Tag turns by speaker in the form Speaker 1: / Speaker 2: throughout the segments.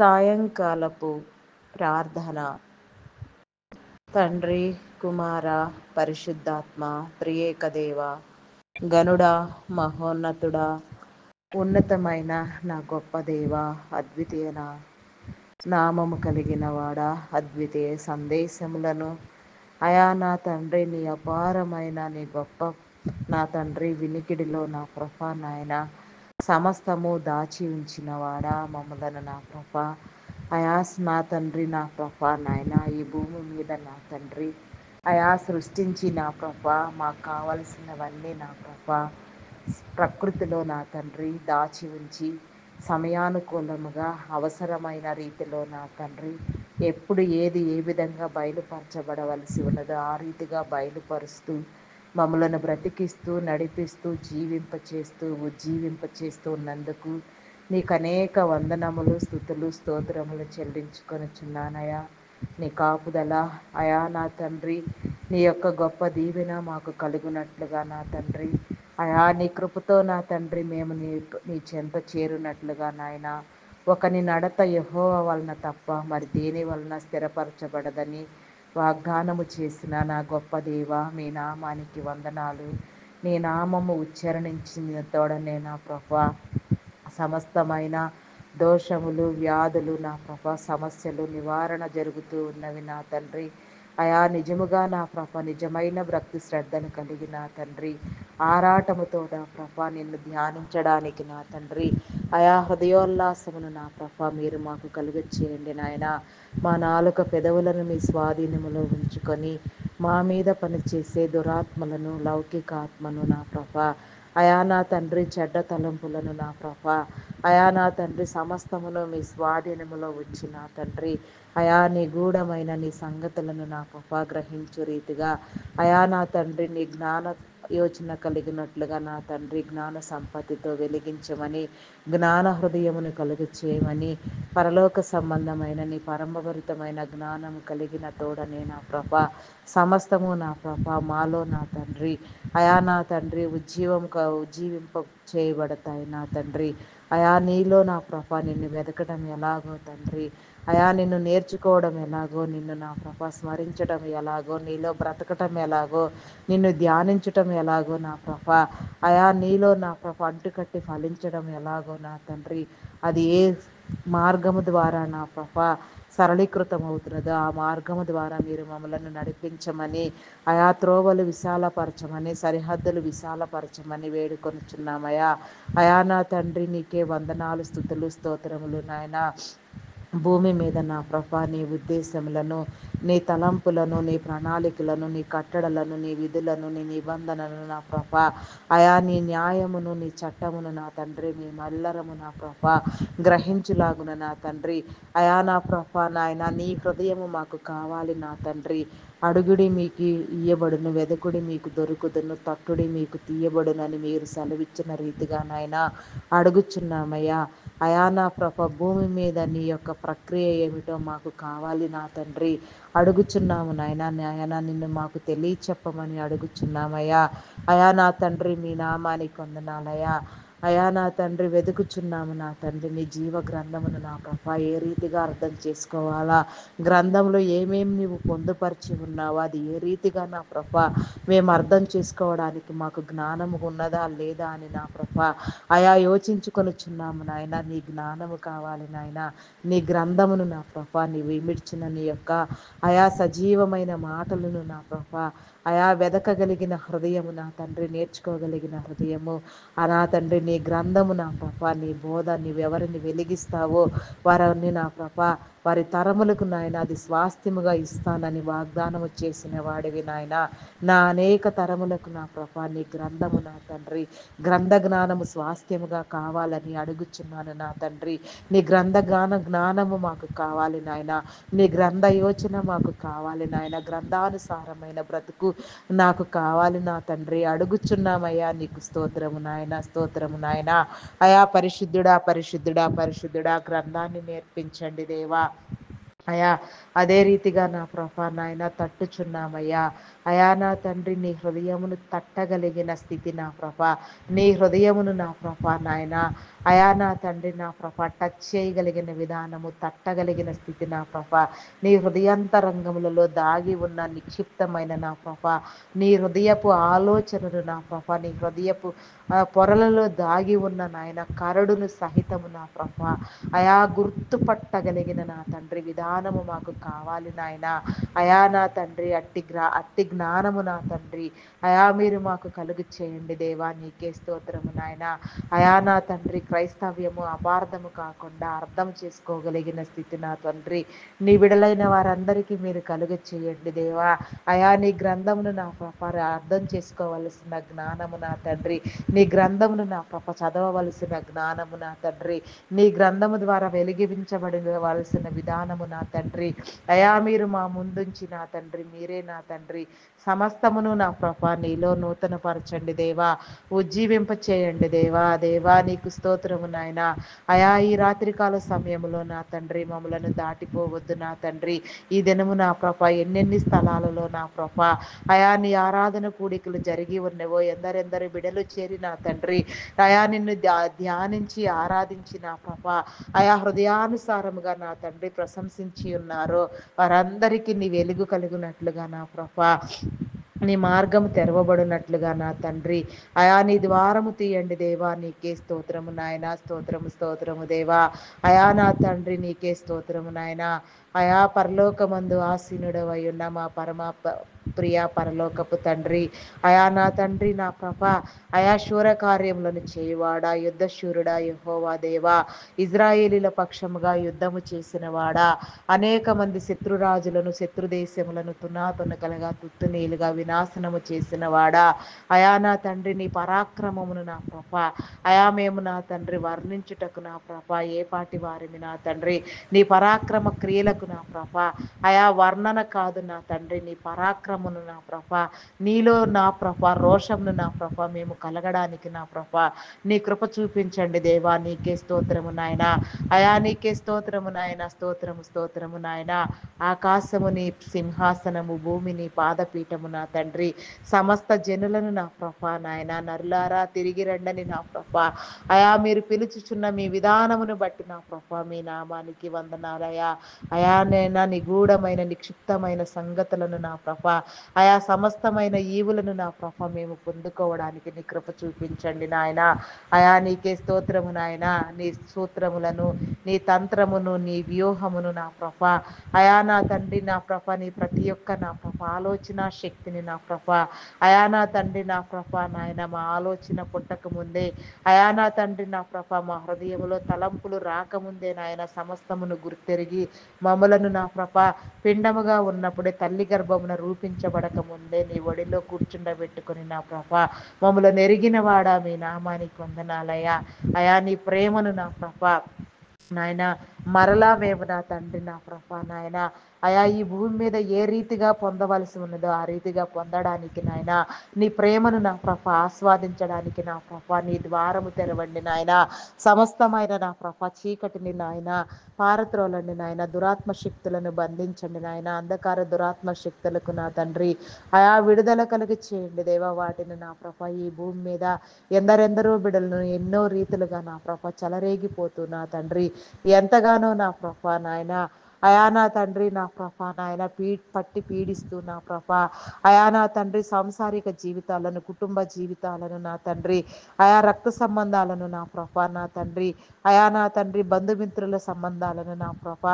Speaker 1: సాయంకాలపు ప్రార్థన. తండ్రి, కుమార, పరిశుద్ధాత్మ, త్రియేక దేవ, గనుడా, మహోన్నతుడా, ఉన్నతమైన నా గొప్ప దేవ, అద్వితీయ నామము కలిగిన వాడా, అద్వితీయ సందేశములను అయా నా తండ్రి, నీ అపారమైన నీ గొప్ప నా తండ్రి వినికిడిలో నా ప్రభ నాయన సమస్తము దాచి ఉంచిన వాడా, మమ్మలను నా ప్రభ అయాస్ నా తండ్రి నా ప్రభ నాయన ఈ భూమి మీద నా తండ్రి అయా సృష్టించి నా ప్రభ మాకు కావలసినవన్నీ నా ప్రభ ప్రకృతిలో నా తండ్రి దాచి ఉంచి సమయానుకూలముగా అవసరమైన రీతిలో నా తండ్రి ఎప్పుడు ఏది ఏ విధంగా బయలుపరచబడవలసి ఉన్నదో ఆ రీతిగా బయలుపరుస్తూ మమ్మలను బ్రతికిస్తూ నడిపిస్తూ జీవింపచేస్తూ ఉజ్జీవింపచేస్తూ ఉన్నందుకు నీకు అనేక వందనములు, స్తుతులు, స్తోత్రములు చెల్లించుకొనుచున్నానయ్యా. నీ కాపుదల అయా నా తండ్రి నీ యొక్క గొప్ప దీవెన మాకు కలుగునట్లుగా నా తండ్రి అయా నీ కృపతో నా తండ్రి మేము నీ చెంత చేరునట్లుగా నాయన ఒకని నడత యెహోవా వలన తప్ప మరి దేని వలన స్థిరపరచబడదని వాగ్దానము చేసిన నా గొప్ప దేవ, మీ నామానికి వందనాలు. నీ నామము ఉచ్చరించిన తోడనే నా ప్రభా సమస్తమైన దోషములు, వ్యాధులు నా ప్రభ సమస్యలు నివారణ జరుగుతూ ఉన్నవి నా తండ్రి అయా నిజముగా నా ప్రభ నిజమైన భక్తి శ్రద్ధను కలిగి నా తండ్రి ఆరాటముతో నా ప్రభ నిన్ను ధ్యానించడానికి నా తండ్రి అయా హృదయోల్లాసమును నా ప్రభ మీరు మాకు కలుగచేయండి నాయన. మా నాలుక పెదవులను మీ స్వాధీనములో ఉంచుకొని మా మీద పనిచేసే దురాత్మలను, లౌకికాత్మను నా ప్రభ అయా నా తండ్రి చెడ్డ తలంపులను నా ప్రభ అయా నా తండ్రి సమస్తమును మీ స్వాధీనములో ఉంచి నా తండ్రి అయా నిగూఢమైన నీ సంగతులను నా ప్రభ గ్రహించు రీతిగా అయా నా తండ్రి నీ జ్ఞాన యోచన కలిగినట్లుగా నా తండ్రి జ్ఞాన సంపత్తితో వెలిగించమని, జ్ఞాన హృదయమును కలుగు చేయమని, పరలోక సంబంధమైన నీ పరమభరితమైన జ్ఞానము కలిగిన తోడనే నా ప్రభ సమస్తము నా ప్రభ మాలో నా తండ్రి అయా నా తండ్రి ఉజ్జీవింప చేయబడతాయి నా తండ్రి అయా నీలో నా ప్రభ నిన్ను వెతకడం ఎలాగో తండ్రి అయా నిన్ను నేర్చుకోవడం ఎలాగో, నిన్ను నా ప్రభ స్మరించడం ఎలాగో, నీలో బ్రతకటం ఎలాగో, నిన్ను ధ్యానించటం ఎలాగో నా ప్రభ అయా నీలో నా ప్రభ అంటుకట్టి ఫలించడం ఎలాగో నా తండ్రి అది ఏ మార్గము ద్వారా నా ప్రభ సరళీకృతం అవుతున్నదో ఆ మార్గము ద్వారా మీరు మమ్మలను నడిపించమని, ఆయా త్రోవలు విశాలపరచమని, సరిహద్దులు విశాలపరచమని వేడుకొనుచున్నామయ్యా. అయా నా తండ్రి నీకే వందనాలు, స్తుతులు, స్తోత్రములు నాయన. భూమి మీద నా ప్రభ నీ ఉద్దేశములను, నీ తలంపులను, నీ ప్రణాళికలను, నీ కట్టడలను, నీ విధులను, నీ నిబంధనలను నా ప్రభ అయా నీ న్యాయమును, నీ చట్టమును నా తండ్రి మేమెల్లరము నా ప్రభ గ్రహించులాగున నా తండ్రి అయా నా ప్రభ నాయన నీ హృదయము మాకు కావాలి నా తండ్రి. అడుగుడి మీకు ఇయ్యబడును, వెదకుడి మీకు దొరుకుదును, తట్టుడి మీకు తీయబడునని మీరు సెలవిచ్చిన రీతిగా నాయన అడుగుచున్నామయ్యా. అయా నా ప్రభ భూమి మీద నీ యొక్క ప్రక్రియ ఏమిటో మాకు కావాలి నా తండ్రి అడుగుచున్నాము నాయన నిన్ను మాకు తెలియచెప్పమని అడుగుచున్నామయ్యా. అయా నా తండ్రి మీ నామానికి వందనాలయ్యా. అయా నా తండ్రి వెతుకుచున్నాము నా తండ్రి నీ జీవ గ్రంథమును నా ప్రభ ఏ రీతిగా అర్థం చేసుకోవాలా, గ్రంథంలో ఏమేమి నీవు పొందుపరిచి ఉన్నావో అది ఏ రీతిగా నా ప్రభ మేము అర్థం చేసుకోవడానికి మాకు జ్ఞానము ఉన్నదా లేదా అని నా ప్రభ అయా యోచించుకొనుచున్నాము నాయన. నీ జ్ఞానము కావాలి నాయన, నీ గ్రంథమును నా ప్రభ నీవు ఇమిడ్చిన నీ యొక్క అయా సజీవమైన మాటలను నా ప్రభ అయా వెదకగలిగిన హృదయము నా తండ్రి, నేర్చుకోగలిగిన హృదయము నా తండ్రి నీ గ్రంథము నా ప్రభ నీ బోధ నీవెవరిని వెలిగిస్తావో వారిని నా ప్రభ వారి తరములకు నాయన అది స్వాస్థ్యముగా ఇస్తానని వాగ్దానము చేసిన వాడివి నాయన. నా అనేక తరములకు నా ప్రభ నీ గ్రంథము నా తండ్రి గ్రంథ జ్ఞానము స్వాస్థ్యముగా కావాలని అడుగుచున్నాను నా తండ్రి. నీ గ్రంథ జ్ఞానము మాకు కావాలి నాయన, నీ గ్రంథ యోచన మాకు కావాలి నాయన, గ్రంథానుసారమైన బ్రతుకు నాకు కావాలి నా తండ్రి అడుగుచున్నామయ్యా. నీకు స్తోత్రము నాయన, స్తోత్రము నాయన. అయా పరిశుద్ధుడా పరిశుద్ధుడా పరిశుద్ధుడా గ్రంథాన్ని నేర్పించండి దేవా. అయా అదే రీతిగా నా ప్రభా నాయన తట్టుచున్నామయ్యా. అయా నా తండ్రి నీ హృదయమును తట్టగలిగిన స్థితి నా ప్రభా, నీ హృదయమును నా ప్రభా నాయన అయా నా తండ్రి నా ప్రభ టచ్ చేయగలిగిన విధానము, తట్టగలిగిన స్థితి నా ప్రభ, నీ హృదయాంతరంగములలో దాగి ఉన్న నిక్షిప్తమైన నా ప్రభ, నీ హృదయపు ఆలోచనలు నా ప్రభ, నీ హృదయపు పొరలలో దాగి ఉన్న నాయన కరడును సహితము నా ప్రభ, అయా గుర్తుపట్టగలిగిన నా తండ్రి విధానము మాకు కావాలి నాయన. అయా నా తండ్రి అట్టి జ్ఞానము నా తండ్రి అయా మీరు మాకు కలుగు చేయండి దేవా. నీకే స్తోత్రము నాయన. అయా నా తండ్రి క్రైస్తవ్యము అపార్థము కాకుండా అర్థం చేసుకోగలిగిన స్థితి నా తండ్రి నీ విడలైన వారందరికీ మీరు కలుగ చేయండి దేవా. అయా నీ గ్రంథమును నా పాప అర్థం చేసుకోవలసిన జ్ఞానము నా తండ్రి, నీ గ్రంథమును నా పాప చదవవలసిన జ్ఞానము నా తండ్రి, నీ గ్రంథము ద్వారా వెలిగించబడవలసిన విధానము నా తండ్రి అయా మీరు మా ముందుంచి నా తండ్రి మీరే నా తండ్రి సమస్తమును నా ప్రభ నీలో నూతన పరచండి దేవా, ఉజ్జీవింప చేయండి దేవా. దేవా నీకు స్తోత్రము నాయన. అయా ఈ రాత్రికాల సమయంలో నా తండ్రి మమ్మలను దాటిపోవద్దు నా తండ్రి. ఈ దినము నా ప్రభ ఎన్నెన్ని స్థలాలలో నా ప్రభ అయా నీ ఆరాధన కూడికలు జరిగి ఉన్నవో, ఎందరెందరు బిడలు చేరి నా తండ్రి అయా నిన్ను ధ్యానించి ఆరాధించి నా ప్రభ అయా హృదయానుసారముగా నా తండ్రి ప్రశంసించి ఉన్నారో వారందరికీ నీ వెలుగు కలుగునట్లుగా నా ప్రభ, నీ మార్గము తెరవబడినట్లుగా నా తండ్రి అయా నీ ద్వారము తీయండి దేవా. నీకే స్తోత్రము నాయన. స్తోత్రము స్తోత్రము దేవా. అయా నా తండ్రి నీకే స్తోత్రము నాయన. అయా పరలోకమందు ఆసీనుడవై ఉన్న మా పరమ ప్రియ పరలోకపు తండ్రి అయా నా తండ్రి నా ప్రభ అయా శూర కార్యములను చేయువాడా, యుద్ధ శూరుడా యెహోవా దేవా, ఇజ్రాయేలీల పక్షముగా యుద్ధము చేసిన వాడా, అనేక మంది శత్రురాజులను శత్రుదేశములను తునాతునకలుగా తుత్తునీలుగా వినాశనము చేసిన వాడా, అయా నా తండ్రి నీ పరాక్రమమును నా ప్రభ అయా మేము నా తండ్రి వర్ణించుటకు నా ప్రభ ఏ పాటి వారిని నా తండ్రి, నీ పరాక్రమ క్రియలకు నా ప్రభ అయా వర్ణన కాదు నా తండ్రి, నీ పరాక్రమను నా ప్రభ నీలో నా ప్రభ రోషమును నా ప్రభ మేము కలగడానికి నా ప్రభ నీ కృప చూపించండి దేవా. నీకే స్తోత్రము నాయన. అయా నీకే స్తోత్రము నాయన. స్తోత్రము స్తోత్రము నాయన. ఆకాశము నీ సింహాసనము, భూమి నీ పాదపీఠము నా తండ్రి, సమస్త జనులను నా ప్రభ నాయన నరులారా తిరిగి రండని నా ప్రభ అయా మీరు పిలుచుచున్న మీ విధానమును బట్టి నా ప్రభ మీ నామానికి వందనాలయా. అయా నైనా నిగూఢమైన నిక్షిప్తమైన సంగతులను నా ప్రభ అయా సమస్తమైన ఈవులను నా ప్రభ మేము పొందుకోవడానికి నీ కృప చూపించండి నాయన. అయా నీకే స్తోత్రము నాయన. నీ సూత్రములను, నీ తంత్రమును, నీ వ్యూహమును నా ప్రభ అయా నా తండ్రి నా ప్రభ నీ ప్రతి ఒక్క నా ప్రభ ఆలోచన శక్తిని నా ప్రభ అయా నా తండ్రి నా ప్రభ నాయన మా ఆలోచన పుట్టక ముందే అయా నా తండ్రి నా ప్రభ మా హృదయములో తలంపులు రాకముందే నాయన సమస్తమును గుర్తెరిగి మమ్మలను నా ప్రభ పిండముగా ఉన్నప్పుడే తల్లి గర్భమున రూపించబడక ముందే నీ ఒడిలో కూర్చుండబెట్టుకుని నా ప్రభ మమ్మలను ఎరిగిన వాడా మీ నామానికి వందనాలయ్యా. అయా నీ ప్రేమను నా ప్రభ నాయన మరలా మేము నా తండ్రి నా ప్రభ నాయన అయా ఈ భూమి మీద ఏ రీతిగా పొందవలసి ఉన్నదో ఆ రీతిగా పొందడానికి నాయన నీ ప్రేమను నా ప్రభ ఆస్వాదించడానికి నా ప్రభ నీ ద్వారము తెరవండి నాయన. సమస్తమైన నా ప్రభ చీకటిని నాయన పారత్రోలండి నాయన. దురాత్మ శక్తులను బంధించండి నాయన. అంధకార దురాత్మ శక్తులకు నా తండ్రి అయా విడుదల కలిగి చేయండి దేవా. వాటిని నా ప్రభ ఈ భూమి మీద ఎందరెందరో బిడలను ఎన్నో రీతులుగా నా ప్రభ చెలరేగిపోతూ నా తండ్రి ఎంతగానో నా ప్రభ నాయన అయా నా తండ్రి నా ప్రభ నాయన పట్టి పీడిస్తూ నా ప్రభ అయా నా తండ్రి సాంసారిక జీవితాలను, కుటుంబ జీవితాలను నా తండ్రి అయా రక్త సంబంధాలను నా ప్రభ నా తండ్రి అయా నా తండ్రి బంధుమిత్రుల సంబంధాలను నా ప్రభ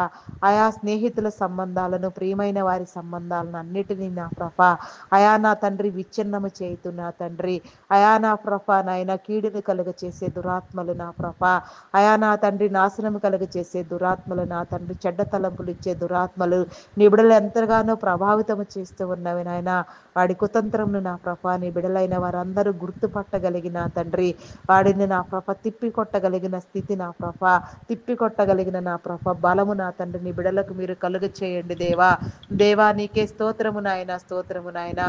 Speaker 1: అయా స్నేహితుల సంబంధాలను, ప్రియమైన వారి సంబంధాలను అన్నిటినీ నా ప్రభ అయా నా తండ్రి విచ్ఛిన్నము చేయుతూ నా తండ్రి అయా నా ప్రభ నాయన కీడుని కలుగ చేసే దురాత్మలు నా ప్రభ అయా నా తండ్రి నాశనము కలుగ చేసే దురాత్మలు నా తండ్రి చెడ్డ తలంపులు ఇచ్చే దురాత్మలు నీ బిడలు ఎంతగానో ప్రభావితము చేస్తూ ఉన్నవి నాయన. వాడి కుతంత్రమును నా ప్రభ నీ బిడలైన వారందరూ గుర్తుపట్టగలిగిన తండ్రి వాడిని నా ప్రభ తిప్పి కొట్టగలిగిన స్థితి నా ప్రభ తిప్పి కొట్టగలిగిన నా ప్రభ బలము నా తండ్రి నీ బిడలకు మీరు కలుగ చేయండి దేవా. దేవా నీకే స్తోత్రము నాయన. స్తోత్రము నాయన.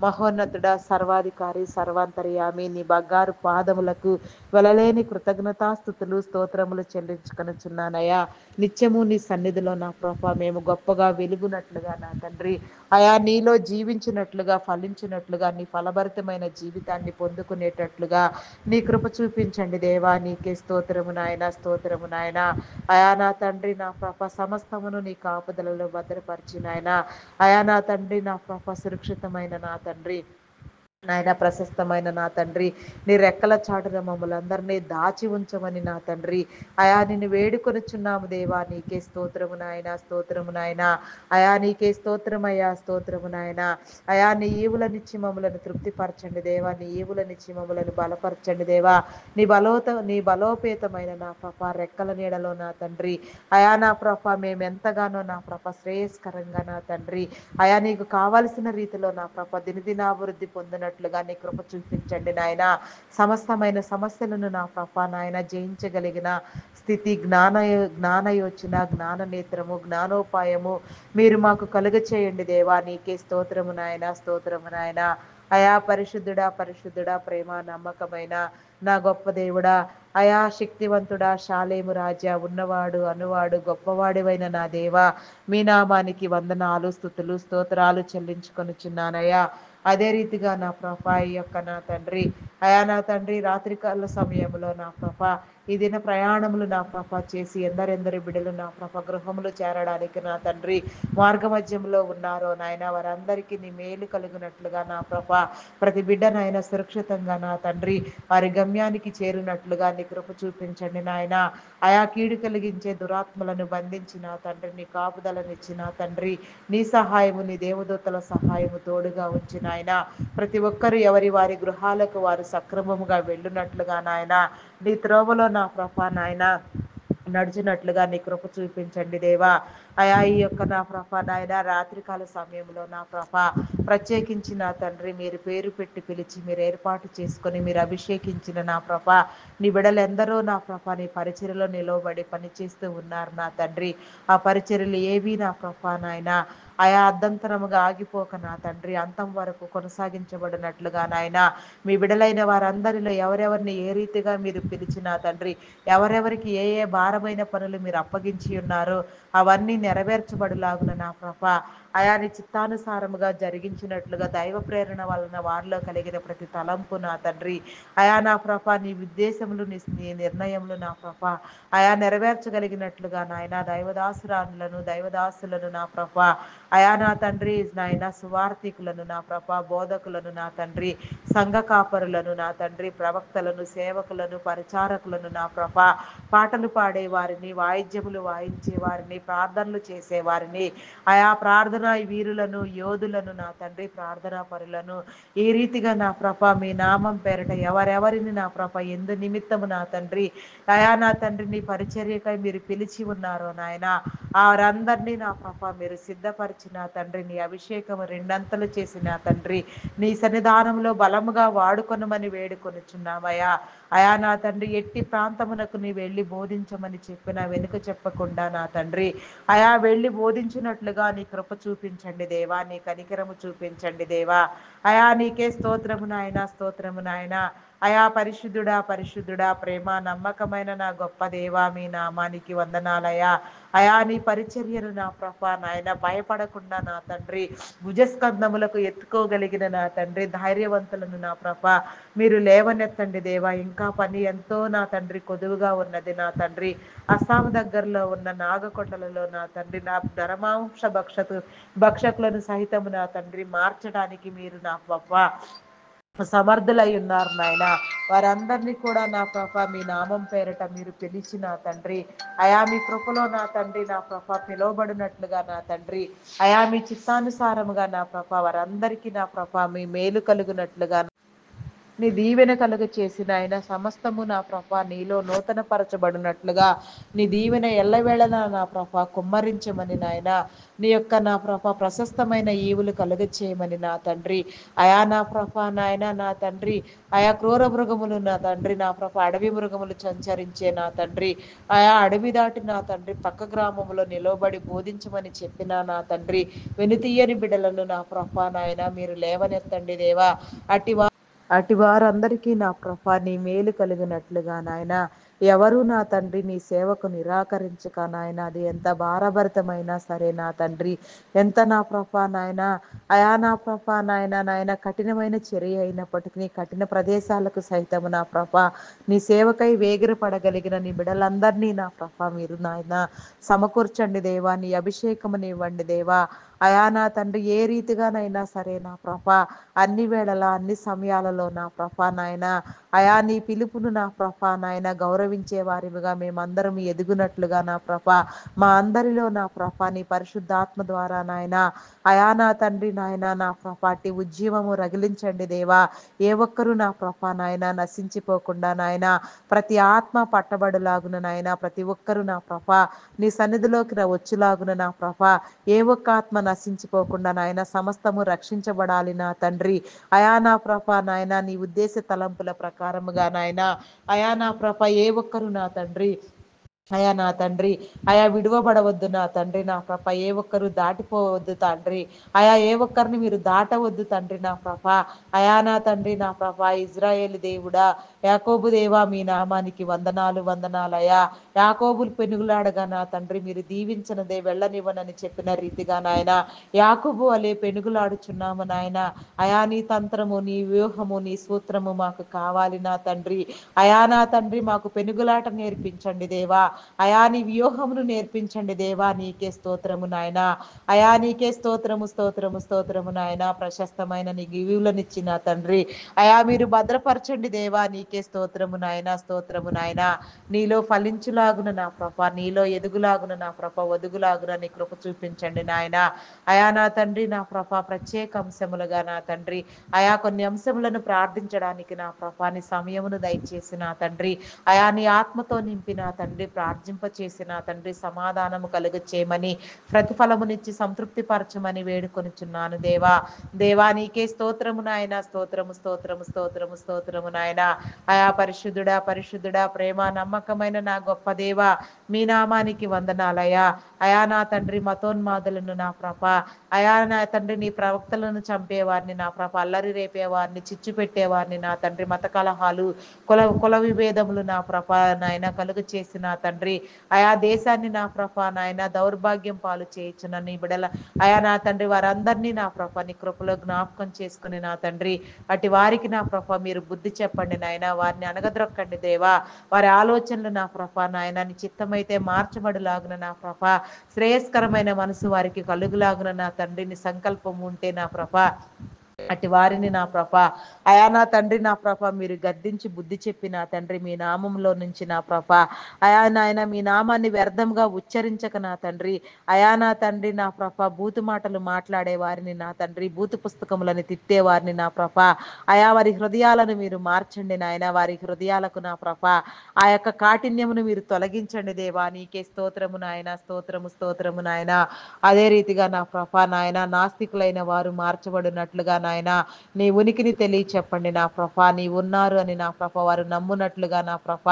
Speaker 1: మహోన్నతుడ, సర్వాధికారి, సర్వాంతర్యామి నీ బంగారు పాదములకు వెలలేని కృతజ్ఞతాస్థుతులు స్తోత్రములు చెల్లించుకొనుచున్నానయ్యా. నిత్యము నీ సన్నిధిలో నా ప్రభా మేము గొప్పగా వెలుగునట్లుగా నా తండ్రి, అయా నీలో జీవించినట్లుగా, ఫలించినట్లుగా, నీ ఫలభరితమైన జీవితాన్ని పొందుకునేటట్లుగా నీ కృప చూపించండి దేవా. నీకే స్తోత్రము నాయన, స్తోత్రము నాయన. అయా నా తండ్రి, నా ప్రభ సమస్తమును నీ కాపుదలలో భద్రపరిచి నాయన, అయా నా తండ్రి, నా ప్రభ సురక్షితమైన నా తండ్రి, నాయన ప్రశస్తమైన నా తండ్రి, నీ రెక్కల చాటున మమ్మల్ని అందరినీ దాచి ఉంచమని నా తండ్రి, అయా నిన్ను వేడుకొనుచున్నాము దేవా. నీకే స్తోత్రము నాయన, స్తోత్రము నాయన. అయా నీకే స్తోత్రమయ్యా, స్తోత్రము నాయన. అయా నీ ఈవులనిచ్చి మమ్మలను తృప్తిపరచండి దేవా. నీ ఈవులనిచ్చి మమ్మలను బలపరచండి దేవా. నీ బలోపేతమైన నా ప్రభ రెక్కల నీడలో నా తండ్రి, అయా నా ప్రభ మేమెంతగానో నా ప్రభ శ్రేయస్కరంగా నా తండ్రి, అయా నీకు కావలసిన రీతిలో నా ప్రభ దినదినాభివృద్ధి పొందినట్లుగా నీ కృప చూపించండి నాయన. సమస్తమైన సమస్యలను నా ప్రభ నాయన జయించగలిగిన స్థితి, జ్ఞానయోచన, జ్ఞాన నేత్రము, జ్ఞానోపాయము మీరు మాకు కలుగ చేయండి దేవా. నీకే స్తోత్రము నాయన, స్తోత్రము నాయన. అయా పరిశుద్ధుడా, పరిశుద్ధుడా, ప్రేమ నమ్మకమైన నా గొప్ప దేవుడా, అయా శక్తివంతుడా, శాలేము రాజా, ఉన్నవాడు అనువాడు గొప్పవాడివైన నా దేవా, మీ నామానికి వందనాలు, స్తుతులు, స్తోత్రాలు చెల్లించుకొనుచున్నానయ్యా. అదే రీతిగా నా ప్రభా ఈ యొక్క నా తండ్రి, అయా నా తండ్రి, రాత్రికాల సమయంలో నా ప్రభా ఈ దిన ప్రయాణములు నా ప్రభా చేసి ఎందరెందరి బిడ్డలు నా ప్రభా గృహములు చేరడానికి నా తండ్రి మార్గ మధ్యంలో ఉన్నారో నాయన, వారందరికీ నీ మేలు కలుగునట్లుగా నా ప్రభా ప్రతి బిడ్డనైనా సురక్షితంగా నా తండ్రి వారి గమ్యానికి చేరినట్లుగా నీ కృప చూపించండి నాయన. అయా కీడు కలిగించే దురాత్మలను బంధించిన తండ్రి, నీ కాపుదలనిచ్చిన తండ్రి, నీ సహాయము, నీ దేవదూతల సహాయము తోడుగా ఉంచి నాయన, ప్రతి ఒక్కరు ఎవరి వారి గృహాలకు వారు సక్రమముగా వెళ్ళునట్లుగా నాయన, నీ త్రోవలో నా ప్రభా నాయన నడిచినట్లుగా నీ కృప చూపించండి దేవా. అయా ఈ యొక్క నా ప్రభా నాయన రాత్రికాల సమయంలో నా ప్రభా ప్రత్యేకించి నా తండ్రి మీరు పేరు పెట్టి పిలిచి మీరు ఏర్పాటు చేసుకొని మీరు అభిషేకించిన నా ప్రభా నీ బిడలెందరో నా ప్రభా నీ పరిచర్యలో నిలవబడి పనిచేస్తూ ఉన్నారు నా తండ్రి. ఆ పరిచర్యలు ఏవి నా ప్రభా నాయన అయా అర్ధంతరముగా ఆగిపోక నా తండ్రి అంతం వరకు కొనసాగించబడినట్లుగా నాయన, మీ బిడలైన వారందరిలో ఎవరెవరిని ఏ రీతిగా మీరు పిలిచిన తండ్రి, ఎవరెవరికి ఏ ఏ భారమైన పనులు మీరు అప్పగించి ఉన్నారో అవన్నీ నెరవేర్చబడులాగున నా ప్రభా అయా నీ చిత్తానుసారముగా జరిగించినట్లుగా దైవ ప్రేరణ వలన వారిలో కలిగిన ప్రతి తలంపు నా తండ్రి, అయా నా ప్రభా నీ ఉద్దేశములు నీ నిర్ణయములు నా ప్రభా అయా నెరవేర్చగలిగినట్లుగా నాయన దైవదాసులను నా ప్రభా అయా నా తండ్రి నాయన సువార్థికులను నా ప్రభా బోధకులను నా తండ్రి సంఘ కాపరులను నా తండ్రి ప్రవక్తలను సేవకులను పరిచారకులను నా ప్రభా పాటలు పాడే వారిని వాయిద్యములు వాయించే వారిని ప్రార్థనలు చేసే వారిని ఆయా ప్రార్థనా వీరులను యోధులను నా తండ్రి ప్రార్థనా పరులను ఈ రీతిగా నా ప్రభ మీ నామం పేరట ఎవరెవరిని నా ప్రభ ఎందు నిమిత్తము నా తండ్రి అయా నా తండ్రి నీ పరిచర్యకై మీరు పిలిచి ఉన్నారో నాయన వారందరినీ నా ప్రభ మీరు సిద్ధపరిచిన తండ్రి నీ అభిషేకము రెండంతలు చేసిన తండ్రి నీ సన్నిధానంలో బలముగా వాడుకొనమని వేడుకొనుచున్నామయ్యా. అయా నా తండ్రి ఎట్టి ప్రాంతమునకు నీ వెళ్ళి బోధించమని చెప్పిన వెనుక చెప్పకుండా నా తండ్రి అయా వెళ్ళి బోధించినట్లుగా నీ కృప చూపించండి దేవా, నీ కనికరము చూపించండి దేవా. అయా నీకే స్తోత్రము నాయన, స్తోత్రము నాయన. అయా పరిశుద్ధుడా, పరిశుద్ధుడా, ప్రేమ నమ్మకమైన నా గొప్ప దేవా మీ నామానికి వందనాలయా. అయా నీ పరిచర్యను నా ప్రభా నాయన భయపడకుండా నా తండ్రి భుజస్కంధములకు ఎత్తుకోగలిగిన నా తండ్రి ధైర్యవంతులను నా ప్రభా మీరు లేవనెత్తండి దేవా. ఇంకా పని ఎంతో నా తండ్రి కొదువుగా ఉన్నది నా తండ్రి. అస్సాం దగ్గరలో ఉన్న నాగకొండలలో నా తండ్రి నా ధర్మాంశ భక్షకులను సహితము నా తండ్రి మార్చడానికి మీరు నా ప్రభా సమర్థులై ఉన్నారు నాయన. వారందరినీ కూడా నా ప్రభ మీ నామం పేరట మీరు పిలిచి నా తండ్రి అయా మీ కృపలో నా తండ్రి నా ప్రభ పిలువబడినట్లుగా నా తండ్రి అయా మీ చిత్తానుసారముగా నా ప్రభ వారందరికీ నా ప్రభ మీ మేలు కలుగునట్లుగా నీ దీవెన కలుగ చేసిన ఆయన సమస్తము నా ప్రభ నీలో నూతన పరచబడినట్లుగా నీ దీవెన ఎల్లవేళలా నా ప్రభ కుమ్మరించమని నాయన నీ యొక్క నా ప్రభ ప్రశస్తమైన ఈవులు కలుగ చేయమని నా తండ్రి అయా నా ప్రభ నాయన నా తండ్రి ఆయా క్రూర మృగములు నా తండ్రి నా ప్రభ అడవి మృగములు సంచరించే నా తండ్రి ఆయా అడవి దాటి నా తండ్రి పక్క గ్రామంలో నిలవబడి బోధించమని చెప్పిన నా తండ్రి వెనుతీయని బిడ్డలను నా ప్రభ నాయన మీరు లేవనెత్తండి దేవా. అటి వారందరికీ నా ప్రభా నీ మేలు కలిగినట్లుగా నాయన ఎవరు నా తండ్రి నీ సేవకు నిరాకరించక నాయన, అది ఎంత భారభరితమైనా సరే నా తండ్రి, ఎంత నా ప్రభా నాయన, అయా నా ప్రభా నాయన, నాయన కఠినమైన చర్య అయినప్పటికీ కఠిన ప్రదేశాలకు సైతము నా ప్రభా నీ సేవకై వేగిరపడగలిగిన నీ బిడలందరినీ నా ప్రభా మీరు నాయన సమకూర్చండి దేవా, నీ అభిషేకమునివ్వండి దేవా. అయా నా తండ్రి, ఏ రీతిగానైనా సరే నా ప్రభా అన్ని వేళలా అన్ని సమయాలలో నా ప్రభా నాయన, అయా నీ పిలుపును నా ప్రభా నాయన గౌరవించే వారిగా మేమందరం ఎదుగునట్లుగా నా ప్రభా మా అందరిలో నా ప్రభా నీ పరిశుద్ధాత్మ ద్వారా నాయన, అయా నా తండ్రి నాయన నా ప్రభా అట్టి ఉజ్జీవము రగిలించండి దేవా. ఏ ఒక్కరు నా ప్రభా నాయన నశించిపోకుండా నాయన, ప్రతి ఆత్మ పట్టబడులాగున నాయన, ప్రతి ఒక్కరు నా ప్రభా నీ సన్నిధిలోకి వచ్చులాగున నా ప్రభా, ఏ ఒక్క ఆత్మ నశించిపోకుండా నాయన సమస్తము రక్షించబడాలి నా తండ్రి. అయా నా ప్రభా నాయన నీ ఉద్దేశ తలంపుల ప్రకారముగా నాయన, అయా నా ప్రభా ఏ ఒక్కరు నా తండ్రి, అయా నా తండ్రి, అయా విడువబడవద్దు నా తండ్రి నా ప్రభ, ఏ ఒక్కరు దాటిపోవద్దు తండ్రి, అయా ఏ ఒక్కరిని మీరు దాటవద్దు తండ్రి నా ప్రభ. అయా నా తండ్రి నా ప్రభ, ఇజ్రాయేలు దేవుడా, యాకోబు దేవా మీ నామానికి వందనాలు వందనాలు. అయా యాకోబులు పెనుగులాడగా నా తండ్రి మీరు దీవించనదే వెళ్ళనివ్వనని చెప్పిన రీతిగా నాయన, యాకోబు అలే పెనుగులాడుచున్నాము నాయన. అయా నీ తంత్రము, నీ వ్యూహము, నీ సూత్రము మాకు కావాలి నా తండ్రి. అయా నా తండ్రి మాకు పెనుగులాట నేర్పించండి దేవా. అయా నీ వ్యూహమును నేర్పించండి దేవా. నీకే స్తోత్రము నాయన. అయా నీకే స్తోత్రము స్తోత్రము స్తోత్రము నాయన. ప్రశస్తమైన నీ గివులనిచ్చిన తండ్రి, అయా మీరు భద్రపరచండి దేవా. నీకే స్తోత్రము నాయన, స్తోత్రము నాయన. నీలో ఫలించులాగున నా ప్రభ, నీలో ఎదుగులాగున నా ప్రభ, ఒదుగులాగున నీ కృప చూపించండి నాయన. అయా నా తండ్రి నా ప్రభ, ప్రత్యేక అంశములుగా నా తండ్రి, అయా కొన్ని అంశములను ప్రార్థించడానికి నా ప్రభా నీ సమయమును దయచేసి నా తండ్రి, అయా నీ ఆత్మతో నింపిన తండ్రి, ప్రార్థింప చేసిన తండ్రి, సమాధానము కలుగ చేయమని, ప్రతిఫలమునిచ్చి సంతృప్తి పరచమని వేడుకొనిచున్నాను దేవా. దేవా నీకే స్తోత్రము నాయన, స్తోత్రము స్తోత్రము స్తోత్రము స్తోత్రము నాయన. అయా పరిశుద్ధుడా పరిశుద్ధుడా, ప్రేమ నమ్మకమైన నా గొప్ప దేవా మీ నామానికి వందనాలయా. అయా నా తండ్రి మతోన్మాదులను నా ప్రభ, అయా నా తండ్రి నీ ప్రవక్తలను చంపేవారిని నా ప్రభ, అల్లరి రేపేవారిని, చిచ్చు పెట్టేవారిని నా తండ్రి, మత కలహాలు, కుల విభేదములు నా ప్రభ నాయన కలుగు చేసిన తండ్రి, అయా దేశాన్ని నా ప్రభ నాయన దౌర్భాగ్యం పాలు చేయించిన నీ బిడల, అయా నా తండ్రి వారందరినీ నా ప్రభ నీ కృపలో జ్ఞాపకం చేసుకుని నా తండ్రి, అటు వారికి నా ప్రభ మీరు బుద్ధి చెప్పండి నాయన, వారిని అనగద్రొక్కండి దేవా. వారి ఆలోచనలు నా ప్రభ నాయన నీ చిత్తమైతే మార్చబడులాగున నా ప్రభ, శ్రేయస్కరమైన మనసు వారికి కలుగులాగున నా తండ్రిని సంకల్పం ఉంటే నా ప్రభ, అటు వారిని నా ప్రభ, అయా నా తండ్రి నా ప్రభ మీరు గద్దించి బుద్ధి చెప్పి నా తండ్రి మీ నామంలో నుంచి నా ప్రభ, అయా నాయన మీ నామాన్ని వ్యర్థంగా ఉచ్చరించక నా తండ్రి, అయా నా తండ్రి నా ప్రభ బూతు మాటలు మాట్లాడే వారిని నా తండ్రి, బూతు పుస్తకములను తిట్టే వారిని నా ప్రభ, అయా వారి హృదయాలను మీరు మార్చండి నాయన, వారి హృదయాలకు నా ప్రభ ఆ యొక్క కాఠిన్యమును మీరు తొలగించండి దేవా. నీకే స్తోత్రము నాయన, స్తోత్రము స్తోత్రము నాయన. అదే రీతిగా నా ప్రభ నాయన నాస్తికులైన వారు మార్చబడినట్లుగా నాయన నీ ఉనికిని తెలియ చెప్పండి నా ప్రభ, నీ ఉన్నారు అని నా ప్రభ వారు నమ్మునట్లుగా నా ప్రభ,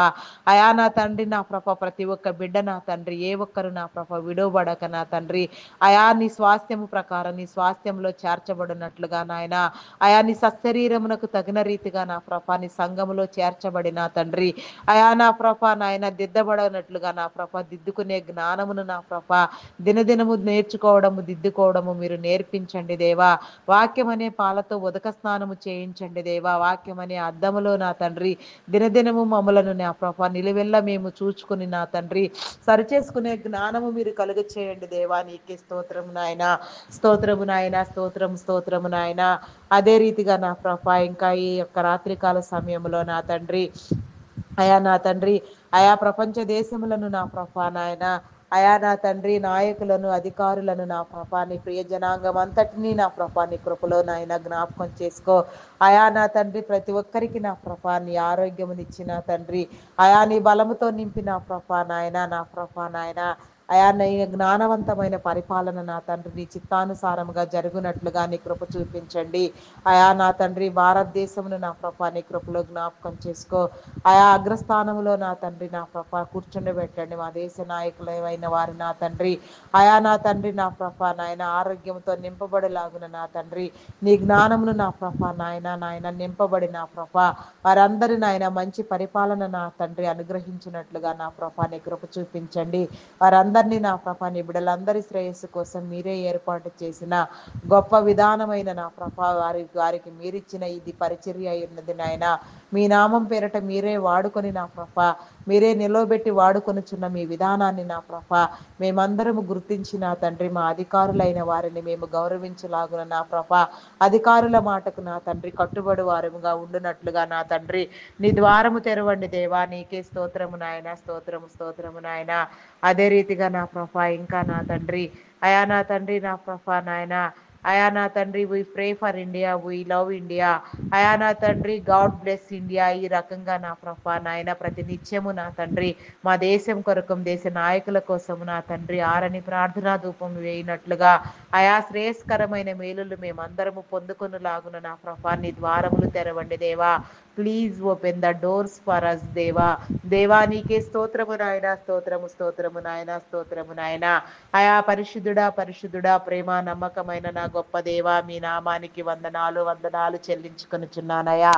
Speaker 1: అయా నా తండ్రి నా ప్రభ ప్రతి ఒక్క బిడ్డ నా తండ్రి, ఏ ఒక్కరు నా ప్రభ విడవబడక నా తండ్రి, అయా నీ స్వాస్థ్యము ప్రకారం నీ స్వాస్థ్యంలో చేర్చబడినట్లుగా నాయన, అయా నీ సశరీరమునకు తగిన రీతిగా నా ప్రభ నీ సంఘములో చేర్చబడిన తండ్రి, అయా నా ప్రభ నాయన దిద్దబడినట్లుగా నా ప్రభ దిద్దుకునే జ్ఞానమును నా ప్రభ దినదినము నేర్చుకోవడము దిద్దుకోవడము మీరు నేర్పించండి దేవా. వాక్యం అనే పాలతో ఉదక స్నానము చేయించండి దేవా. వాక్యం అనే అద్దములో నా తండ్రి దినదినము మమ్మలను నా ప్రభ నిలువెల్ల మేము చూచుకుని నా తండ్రి సరిచేసుకునే జ్ఞానము మీరు కలుగ చేయండి దేవా. నీకే స్తోత్రము నాయన, స్తోత్రము నాయన, స్తోత్రము స్తోత్రము నాయన. అదే రీతిగా నా ప్రభ ఇంకా ఈ యొక్క రాత్రికాల సమయంలో నా తండ్రి, అయా నా తండ్రి, అయా ప్రపంచ దేశములను నా ప్రభా నాయన, అయా నా తండ్రి నాయకులను అధికారులను నా ప్రభా నీ ప్రియ జనాంగం అంతటినీ నా ప్రభా నీ కృపలో నాయన జ్ఞాపకం చేసుకో. అయా నా తండ్రి ప్రతి ఒక్కరికి నా ప్రభా నీ ఆరోగ్యమునిచ్చిన తండ్రి, అయా నీ బలముతో నింపిన ప్రభా నాయన, నా ప్రభా నాయన, అయా నీ జ్ఞానవంతమైన పరిపాలన నా తండ్రి నీ చిత్తానుసారముగా జరుగునట్లుగా నీ కృప చూపించండి. అయా నా తండ్రి భారతదేశమును నా ప్రభా నీ కృపలో జ్ఞాపకం చేసుకో. ఆయా అగ్రస్థానంలో నా తండ్రి నా ప్రభా కూర్చుండబెట్టండి. మా దేశ నాయకులైన వారు నా తండ్రి అయా నా తండ్రి నా ప్రభా నాయన ఆరోగ్యంతో నింపబడేలాగున నా తండ్రి నీ జ్ఞానమును నా ప్రభా నాయన నింపబడి నా ప్రభా వారందరి నాయన మంచి పరిపాలన నా తండ్రి అనుగ్రహించినట్లుగా నా ప్రభా నీ కృప చూపించండి. వారందరినీ నా ప్రభా నీ బిడ్డలందరి శ్రేయస్సు కోసం మీరే ఏర్పాటు చేసిన గొప్ప విధానమైన నా ప్రభా వారికి మీరిచ్చిన ఇది పరిచర్య అయి ఉన్నది నాయన. మీ నామం పేరట మీరే వాడుకొని నా ప్రభా మీరే నిలవబెట్టి వాడుకొనుచున్న మీ విధానాన్ని నా ప్రభా మేమందరము గుర్తించి నా తండ్రి మా అధికారులైన వారిని మేము గౌరవించలాగున నా ప్రభా అధికారుల మాటకు నా తండ్రి కట్టుబడి వారముగా ఉండునట్లుగా నా తండ్రి నీ ద్వారము తెరవండి దేవా. నీకే స్తోత్రము నాయన, స్తోత్రము స్తోత్రము నాయన. అదే రీతిగా నా ప్రభా ఇంకా నా తండ్రి అయా నా తండ్రి నా ప్రభా నాయన అయా నా తండ్రి we pray for India, we love India. అయా నా తండ్రి గాడ్ బ్లెస్ ఇండియా. ఈ రకంగా నా ప్రభా నాయన ప్రతి నిత్యము నా తండ్రి మా దేశం కొరకు దేశ నాయకుల కోసము నా తండ్రి ఆరని ప్రార్థనా ధూపం వేయినట్లుగా అయా శ్రేయస్కరమైన మేలులు మేమందరము పొందుకొనులాగున నా ప్రభా నీ ద్వారములు తెరవండి దేవా. Please open the doors for us దేవా. దేవా నీకే స్తోత్రము నాయన, స్తోత్రము స్తోత్రము నాయన, స్తోత్రము నాయన. అయా పరిశుద్ధుడా పరిశుద్ధుడా ప్రేమ నమ్మకమైన నా గొప్ప దేవా మీ నామానికి వందనాలు వందనాలు చెల్లించుకొనుచున్నానయా.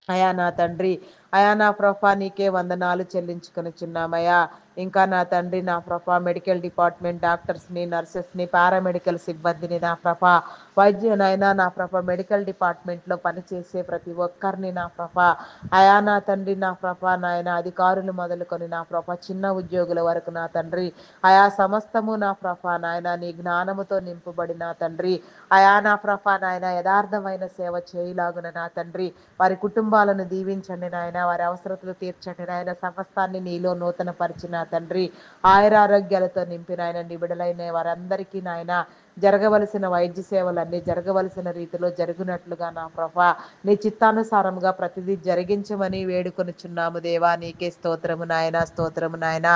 Speaker 1: అయా నా తండ్రి అయా నా ప్రభా నీకే వందనాలు చెల్లించుకొనుచున్నామయ్యా. ఇంకా నా తండ్రి నా ప్రభా మెడికల్ డిపార్ట్మెంట్ డాక్టర్స్ని, నర్సెస్ని, పారామెడికల్ సిబ్బందిని నా ప్రభా వైద్యునైనా నా ప్రభా మెడికల్ డిపార్ట్మెంట్లో పనిచేసే ప్రతి ఒక్కరిని నా ప్రభా అయా నా తండ్రి నా ప్రభా నాయన అధికారులు మొదలుకొని నా ప్రభా చిన్న ఉద్యోగుల వరకు నా తండ్రి అయా సమస్తము నా ప్రభా నాయన నీ జ్ఞానముతో నింపబడి నా తండ్రి అయా నా ప్రభా నాయన యథార్థమైన సేవ చేయలాగున నా తండ్రి వారి కుటుంబాలను దీవించండి నాయన, వారి అవసరతలు తీర్చండి నాయన, సమస్తాన్ని నీలో నూతన పరిచిన తండ్రి ఆయురారోగ్యాలతో నింపిన ఆయన నిబిడలైన వారందరికీ నాయన జరగవలసిన వైద్య సేవలన్నీ జరగవలసిన రీతిలో జరుగునట్లుగా నా ప్రభా నీ చిత్తానుసారముగా ప్రతిదీ జరిగించమని వేడుకొనుచున్నాము దేవా. నీకే స్తోత్రము నాయన, స్తోత్రము నాయన.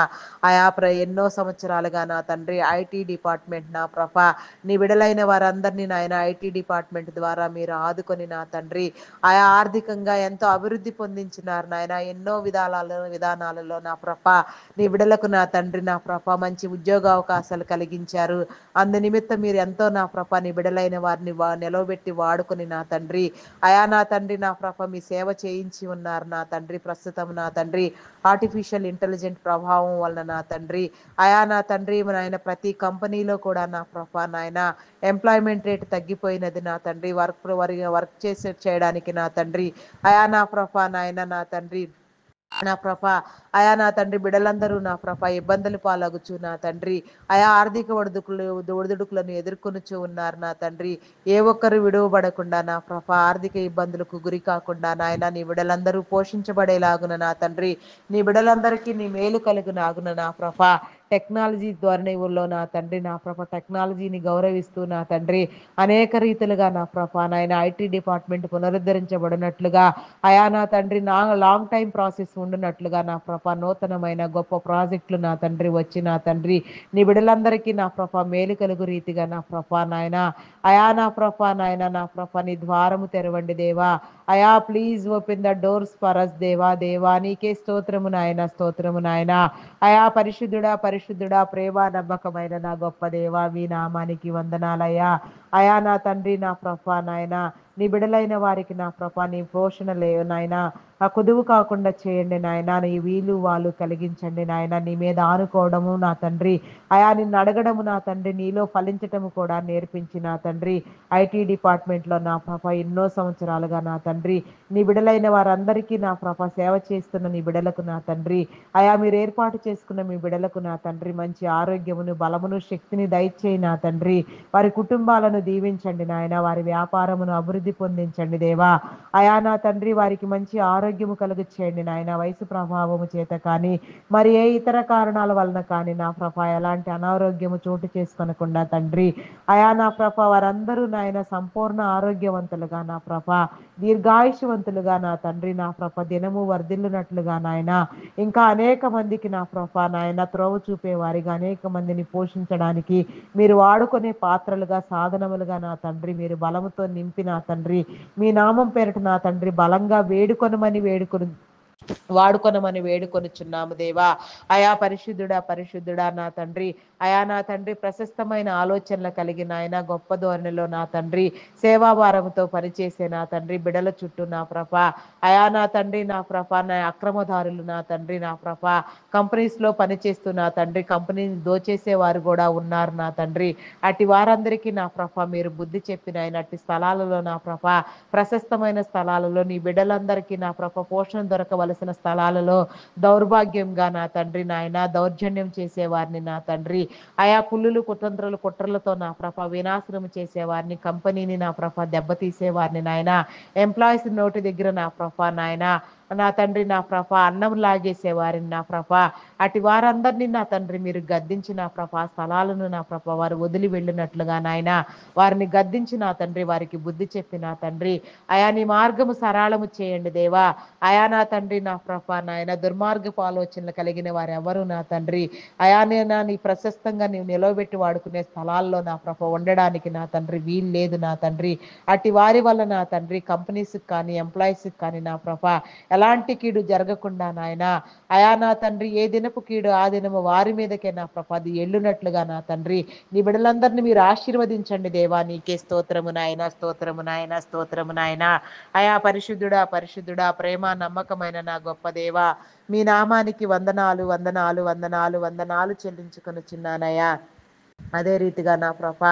Speaker 1: ఆయా ఎన్నో సంవత్సరాలుగా నా తండ్రి ఐటీ డిపార్ట్మెంట్ నా ప్రభా నీ బిడలైన వారందరినీ నాయన ఐటీ డిపార్ట్మెంట్ ద్వారా మీరు ఆదుకొని నా తండ్రి ఆయా ఆర్థికంగా ఎంతో అభివృద్ధి పొందించినారు నాయన. ఎన్నో విధానాలలో నా ప్రభా నీ బిడలకు నా తండ్రి నా ప్రభా మంచి ఉద్యోగ అవకాశాలు కలిగించారు. అందు నిమిత్తం మీరు ఎంతో నా ప్రభా నీ బిడలైన వారిని నిలవబెట్టి వాడుకొని నా తండ్రి అయా నా తండ్రి నా ప్రభ మీ సేవ చేయించి ఉన్నారు నా తండ్రి. ప్రస్తుతం నా తండ్రి ఆర్టిఫిషియల్ ఇంటెలిజెంట్ ప్రభావం వలన నా తండ్రి అయా నా తండ్రి నాయన ప్రతి కంపెనీలో కూడా నా ప్రభా నాయన ఎంప్లాయ్మెంట్ రేట్ తగ్గిపోయినది నా తండ్రి. వర్క్ చేయడానికి నా తండ్రి అయా నా ప్రభా నాయన నా తండ్రి నా ప్రభ అయా నా తండ్రి బిడలందరూ నా ప్రభ ఇబ్బందులు పాలగుచు నా తండ్రి అయా ఆర్థిక ఒడిదుడుకులను ఎదుర్కొనుచు ఉన్నారు నా తండ్రి. ఏ ఒక్కరు విడువబడకుండా నా ప్రభ ఆర్థిక ఇబ్బందులకు గురి కాకుండా నాయన నీ బిడలందరూ పోషించబడేలాగున నా తండ్రి నీ బిడలందరికీ నీ మేలు కలుగునాగున నా ప్రభ టెక్నాలజీ ధోరణిలో నా తండ్రి నా ప్రభ టెక్నాలజీని గౌరవిస్తూ నా తండ్రి అనేక రీతిలుగా నా ప్రభ నాయన ఐటీ డిపార్ట్మెంట్ పునరుద్ధరించబడినట్లుగా అయా నా తండ్రి నా లాంగ్ టైం ప్రాసెస్ ఉండునట్లుగా నా ప్రభ నూతనమైన గొప్ప ప్రాజెక్టులు నా తండ్రి వచ్చి నా తండ్రి నీ బిడలందరికీ నా ప్రభ మేలు కలుగు రీతిగా నా ప్రభ నాయన అయా నా ప్రభ నాయన నా ప్రభ నీ ద్వారము తెరవండి దేవా. అయా please open the doors for us దేవా. దేవా నీకే స్తోత్రము నాయన, స్తోత్రము నాయన. అయా పరిశుద్ధుడా పరిశుద్ధుడా ప్రేమ నమ్మకమైన నా గొప్ప దేవా మీ నామానికి వందనాలయ్యా. అయా నా తండ్రి నా ప్రభ నాయన నీ బిడలైన వారికి నా ప్రభా నీ పోషణ లేవు నాయన ఆ కుదువు కాకుండా చేయండి నాయన. నీ వీలు వాళ్ళు కలిగించండి నాయన. నీ మీద ఆనుకోవడము నా తండ్రి అయా నిన్ను అడగడము నా తండ్రి నీలో ఫలించటము కూడా నేర్పించి నా తండ్రి ఐటీ డిపార్ట్మెంట్లో నా ప్రభ ఎన్నో సంవత్సరాలుగా నా తండ్రి నీ బిడలైన వారందరికీ నా ప్రభ సేవ చేస్తున్న నీ బిడలకు నా తండ్రి అయా మీరు ఏర్పాటు చేసుకున్న మీ బిడలకు నా తండ్రి మంచి ఆరోగ్యమును బలమును శక్తిని దయచేయి నా తండ్రి. వారి కుటుంబాలను దీవించండి నాయన. వారి వ్యాపారమును అభివృద్ధి అభివృద్ధి పొందించండి దేవా. అయా నా తండ్రి వారికి మంచి ఆరోగ్యము కలుగు చేయండి నాయన. వయసు ప్రభావము చేత కానీ, మరి ఏ ఇతర కారణాల వలన కానీ నా ప్రభ ఎలాంటి అనారోగ్యము చోటు చేసుకొనకుండా తండ్రి, అయా నా ప్రభ వారందరూ నాయన సంపూర్ణ ఆరోగ్యవంతులుగా నా ప్రభ, దీర్ఘాయుషవంతులుగా నా తండ్రి నా ప్రభ దినము వర్ధిల్లునట్లుగా నాయన, ఇంకా అనేక మందికి నా ప్రభ నాయన త్రోవ చూపేవారిగా అనేక మందిని పోషించడానికి మీరు వాడుకునే పాత్రలుగా, సాధనములుగా నా తండ్రి మీరు బలముతో నింపి నా తండ్రి, మీ నామం పేరట నా తండ్రి బలంగా వాడుకొనమని వేడుకొనుచున్నాము దేవా. అయా పరిశుద్ధుడా పరిశుద్ధుడా నా తండ్రి, అయా నా తండ్రి ప్రశస్తమైన ఆలోచనలు కలిగిన ఆయన గొప్ప ధోరణిలో నా తండ్రి సేవాభారంతో పనిచేసే నా తండ్రి బిడల చుట్టూ నా ప్రభ, అయా నా తండ్రి నా ప్రభ నా అక్రమదారులు నా తండ్రి నా ప్రభ కంపెనీస్లో పనిచేస్తూ నా తండ్రి కంపెనీని దోచేసే వారు కూడా ఉన్నారు నా తండ్రి. అటు వారందరికీ నా ప్రభ మీరు బుద్ధి చెప్పిన ఆయన అట్టి స్థలాలలో నా ప్రభ, ప్రశస్తమైన స్థలాలలో నీ బిడ్డలందరికీ నా ప్రభ పోషణ దొరకవలసిన స్థలాలలో దౌర్భాగ్యంగా నా తండ్రి నాయన దౌర్జన్యం చేసేవారిని నా తండ్రి, ఆయా కుళ్ళులు కుతంత్రులు కుట్రలతో నా ప్రభ వినాశనం చేసేవారిని, కంపెనీని నా ప్రభ దెబ్బతీసేవారిని నాయన, ఎంప్లాయీస్ నోటి దగ్గర నా ప్రభ నాయన నా తండ్రి నా ప్రభ అన్నం లాగేసేవారిని నా ప్రభ, అటు వారందరినీ నా తండ్రి మీరు గద్దించి నా ప్రభ స్థలాలను నా ప్రభ వారు వదిలి వెళ్ళినట్లుగా నాయన వారిని గద్దించి నా తండ్రి వారికి బుద్ధి చెప్పి నా తండ్రి, అయా నీ మార్గము సరళము చేయండి దేవా. అయా నా తండ్రి నా ప్రభ నాయన దుర్మార్గపు ఆలోచనలు కలిగిన వారు ఎవరు నా తండ్రి, అయా నేను నీ ప్రశస్తంగా నీవు నిలవబెట్టి వాడుకునే స్థలాల్లో నా ప్రభ ఉండడానికి నా తండ్రి వీలు లేదు నా తండ్రి. అట్టి వారి వల్ల నా తండ్రి కంపెనీస్కి కానీ ఎంప్లాయీస్కి కానీ నా ప్రభ ఎలాంటి కీడు జరగకుండా నాయన, అయా నా తండ్రి ఏ దినపు కీడు ఆ దినము వారి మీదకే నా ప్రభ అది ఎల్లునట్లుగా నా తండ్రి నీ బిడ్డలందరినీ మీరు ఆశీర్వదించండి దేవా. నీకే స్తోత్రము నాయన, స్తోత్రము నాయన, స్తోత్రము నాయన. అయా పరిశుద్ధుడా పరిశుద్ధుడా ప్రేమ నమ్మకమైన నా గొప్ప దేవా, మీ నామానికి వందనాలు వందనాలు వందనాలు వందనాలు చెల్లించుకొనుచున్నానయ్యా. అదే రీతిగా నా ప్రభ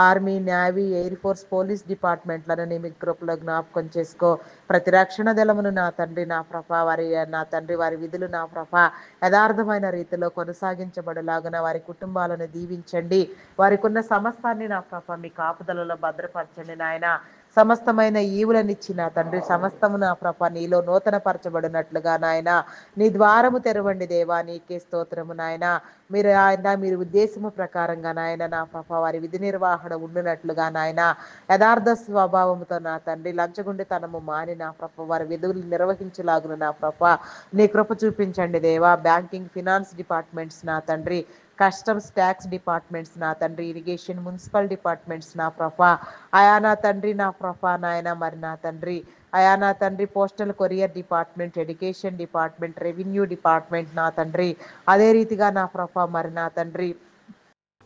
Speaker 1: army, navy, air force, police డిపార్ట్మెంట్లను నీ మీ కృపలో జ్ఞాపకం చేసుకో. ప్రతి రక్షణ దళమును నా తండ్రి నా ప్రభ వారి నా తండ్రి వారి విధులు నా ప్రభ యథార్థమైన రీతిలో కొనసాగించబడలాగున వారి కుటుంబాలను దీవించండి. వారికి ఉన్న సమస్తాన్ని నా ప్రభ మీ కాపుదలలో భద్రపరచండి నాయన. సమస్తమైన ఈవులనిచ్చి నా తండ్రి సమస్తము నా ప్రభ నీలో నూతన పరచబడినట్లుగా నాయన నీ ద్వారము తెరవండి దేవా. నీకే స్తోత్రము నాయన. మీరు ఆయన మీరు ఉద్దేశము ప్రకారంగా నాయన నా ప్రభ వారి విధి నిర్వహణ ఉండునట్లుగా నాయన యథార్థ స్వభావంతో నా తండ్రి లంచగొండితనము మాని నా ప్రభ వారి విధులు నిర్వహించలాగున నా ప్రభ నీ కృప చూపించండి దేవా. బ్యాంకింగ్, ఫినాన్స్ డిపార్ట్మెంట్స్ నా తండ్రి, కస్టమ్స్, ట్యాక్స్ డిపార్ట్మెంట్స్ నా తండ్రి, ఇరిగేషన్, మున్సిపల్ డిపార్ట్మెంట్స్ నా ప్రభ, ఆయా నా తండ్రి నా ప్రభ నాయన మరి నా తండ్రి, అయా నా తండ్రి postal courier department, education department, revenue department నా తండ్రి, అదే రీతిగా నా ప్రభ మరి నా తండ్రి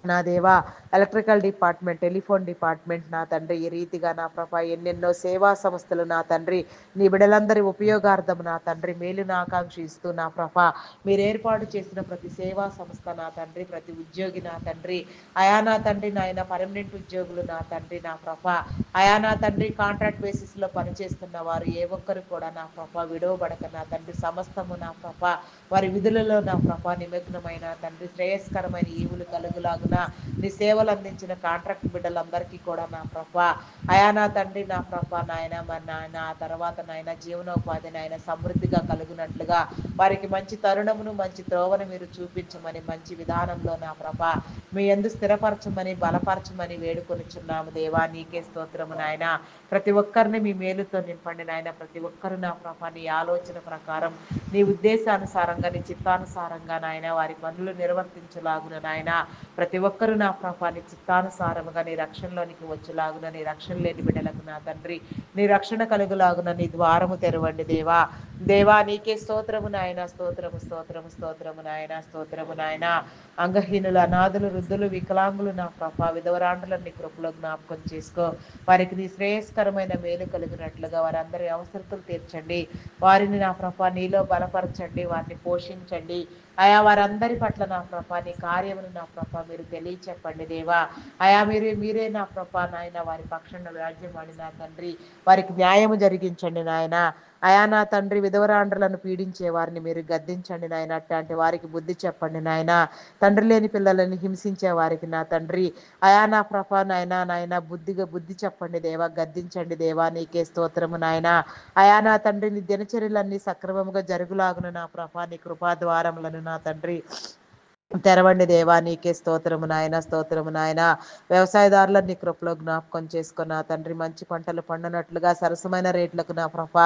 Speaker 1: నా దేవా ఎలక్ట్రికల్ డిపార్ట్మెంట్, టెలిఫోన్ డిపార్ట్మెంట్ నా తండ్రి, ఈ రీతిగా నా ప్రభ ఎన్నెన్నో సేవా సంస్థలు నా తండ్రి నీ బిడలందరి ఉపయోగార్థం నా తండ్రి మేలును ఆకాంక్షిస్తూ నా ప్రభ మీరు ఏర్పాటు చేసిన ప్రతి సేవా సంస్థ నా తండ్రి, ప్రతి ఉద్యోగి నా తండ్రి, అయా నా తండ్రి నాయన పర్మనెంట్ ఉద్యోగులు నా తండ్రి నా ప్రభ, అయా నా తండ్రి కాంట్రాక్ట్ బేసిస్లో పనిచేస్తున్న వారు ఏ ఒక్కరు కూడా నా ప్రభ విడవబడక నా తండ్రి సమస్తము నా ప్రభ వారి విధులలో నా ప్రభ నిమగ్నమైన తండ్రి శ్రేయస్కరమైన ఈవులు కలుగులాగున నీ సేవలు అందించిన కాంట్రాక్ట్ బిడ్డలందరికీ కూడా నా ప్రభ, అయా నా తండ్రి నా ప్రభ నాయన మరి నాయన ఆ తర్వాత నాయన జీవనోపాధి నాయన సమృద్ధిగా కలుగునట్లుగా వారికి మంచి తరుణమును మంచి త్రోవను మీరు చూపించమని మంచి విధానంలో నా ప్రభ మీ యందు స్థిరపరచమని బలపరచమని వేడుకొనిచున్నాము దేవా. నీకే స్తోత్రము నాయన. ప్రతి ఒక్కరిని మీ మేలుతో నింపండి నాయన. ప్రతి ఒక్కరు నా ప్రభ నీ ఆలోచన ప్రకారం నీ ఉద్దేశానుసారంగా నీ చిత్తానుసారంగా నాయన వారి పనులు నిర్వర్తించలాగున నాయన ప్రతి ఒక్కరూ నా ప్రభ నీ చిత్తానుసారముగా నీ రక్షణలోనికి వచ్చేలాగున, నీ రక్షణ లేని బిడ్డలకు నా తండ్రి నీ రక్షణ కలుగులాగున నీ ద్వారము తెరవండి దేవా. దేవా నీకే స్తోత్రము నాయన, స్తోత్రము స్తోత్రము స్తోత్రము నాయన, స్తోత్రము నాయన. అంగహీనులు, అనాథులు, వృద్ధులు, వికలాంగులు నా ప్రభ విధవరాండ్రులని కృపలో జ్ఞాపకం చేసుకో. వారికి నీ శ్రేయస్కరమైన మేలు కలిగినట్లుగా వారందరి అవసరతలు తీర్చండి. వారిని నా ప్రభ నీలో బలపరచండి, వారిని పోషించండి. అయా వారందరి పట్ల నా ప్రభ నీ కార్యమును నా ప్రభ మీరు తెలియచెప్పండి దేవా. అయా మీరే నా ప్రభ నాయన వారి పక్షంలో వ్యాజ్యమాడి నా తండ్రి వారికి న్యాయము జరిగించండి నాయన. అయా నా తండ్రి విధవరాండ్రులను పీడించే వారిని మీరు గద్దించండి నాయన, అట్లాంటి వారికి బుద్ధి చెప్పండి నాయన. తండ్రి లేని పిల్లలని హింసించే వారికి నా తండ్రి అయా నా ప్రభ నాయన బుద్ధి చెప్పండి దేవా, గద్దించండి దేవా, నీకే స్తోత్రము నాయన. అయా నా తండ్రి నీ దినచర్యలన్నీ సక్రమముగా జరుగులాగున నా ప్రభా నీ కృపా ద్వారములను నా తండ్రి తెరవండి దేవా, నీకే స్తోత్రము నాయన, స్తోత్రము నాయన. వ్యవసాయదారులను నీ కృపలో జ్ఞాపకం చేసుకున్న తండ్రి మంచి పంటలు పండునట్లుగా సరసమైన రేట్లకు నా ప్రభ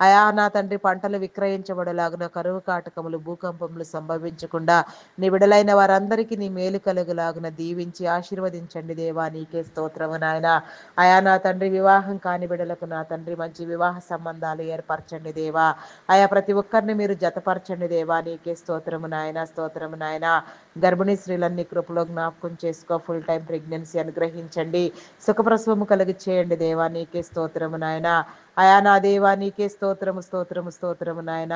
Speaker 1: అయా నా తండ్రి పంటలు విక్రయించబడేలాగున కరువు కాటకములు భూకంపములు సంభవించకుండా నీ విడలైన వారందరికీ నీ మేలు కలుగులాగున దీవించి ఆశీర్వదించండి దేవా, నీకే స్తోత్రము నాయన. అయా నా తండ్రి వివాహం కాని బిడలకు నా తండ్రి మంచి వివాహ సంబంధాలు ఏర్పరచండి దేవా. అయా ప్రతి ఒక్కరిని మీరు జతపరచండి దేవా, నీకే స్తోత్రము నాయన, స్తోత్రము నాయన. గర్భిణీ స్త్రీలన్నీ కృపలో జ్ఞాపకం చేసుకో, ఫుల్ టైం ప్రెగ్నెన్సీ అనుగ్రహించండి, సుఖప్రసవము కలిగి చేయండి దేవా, నీకే స్తోత్రము నాయన. అయా నా దేవా నీకే స్తోత్రము, స్తోత్రము, స్తోత్రము నాయన.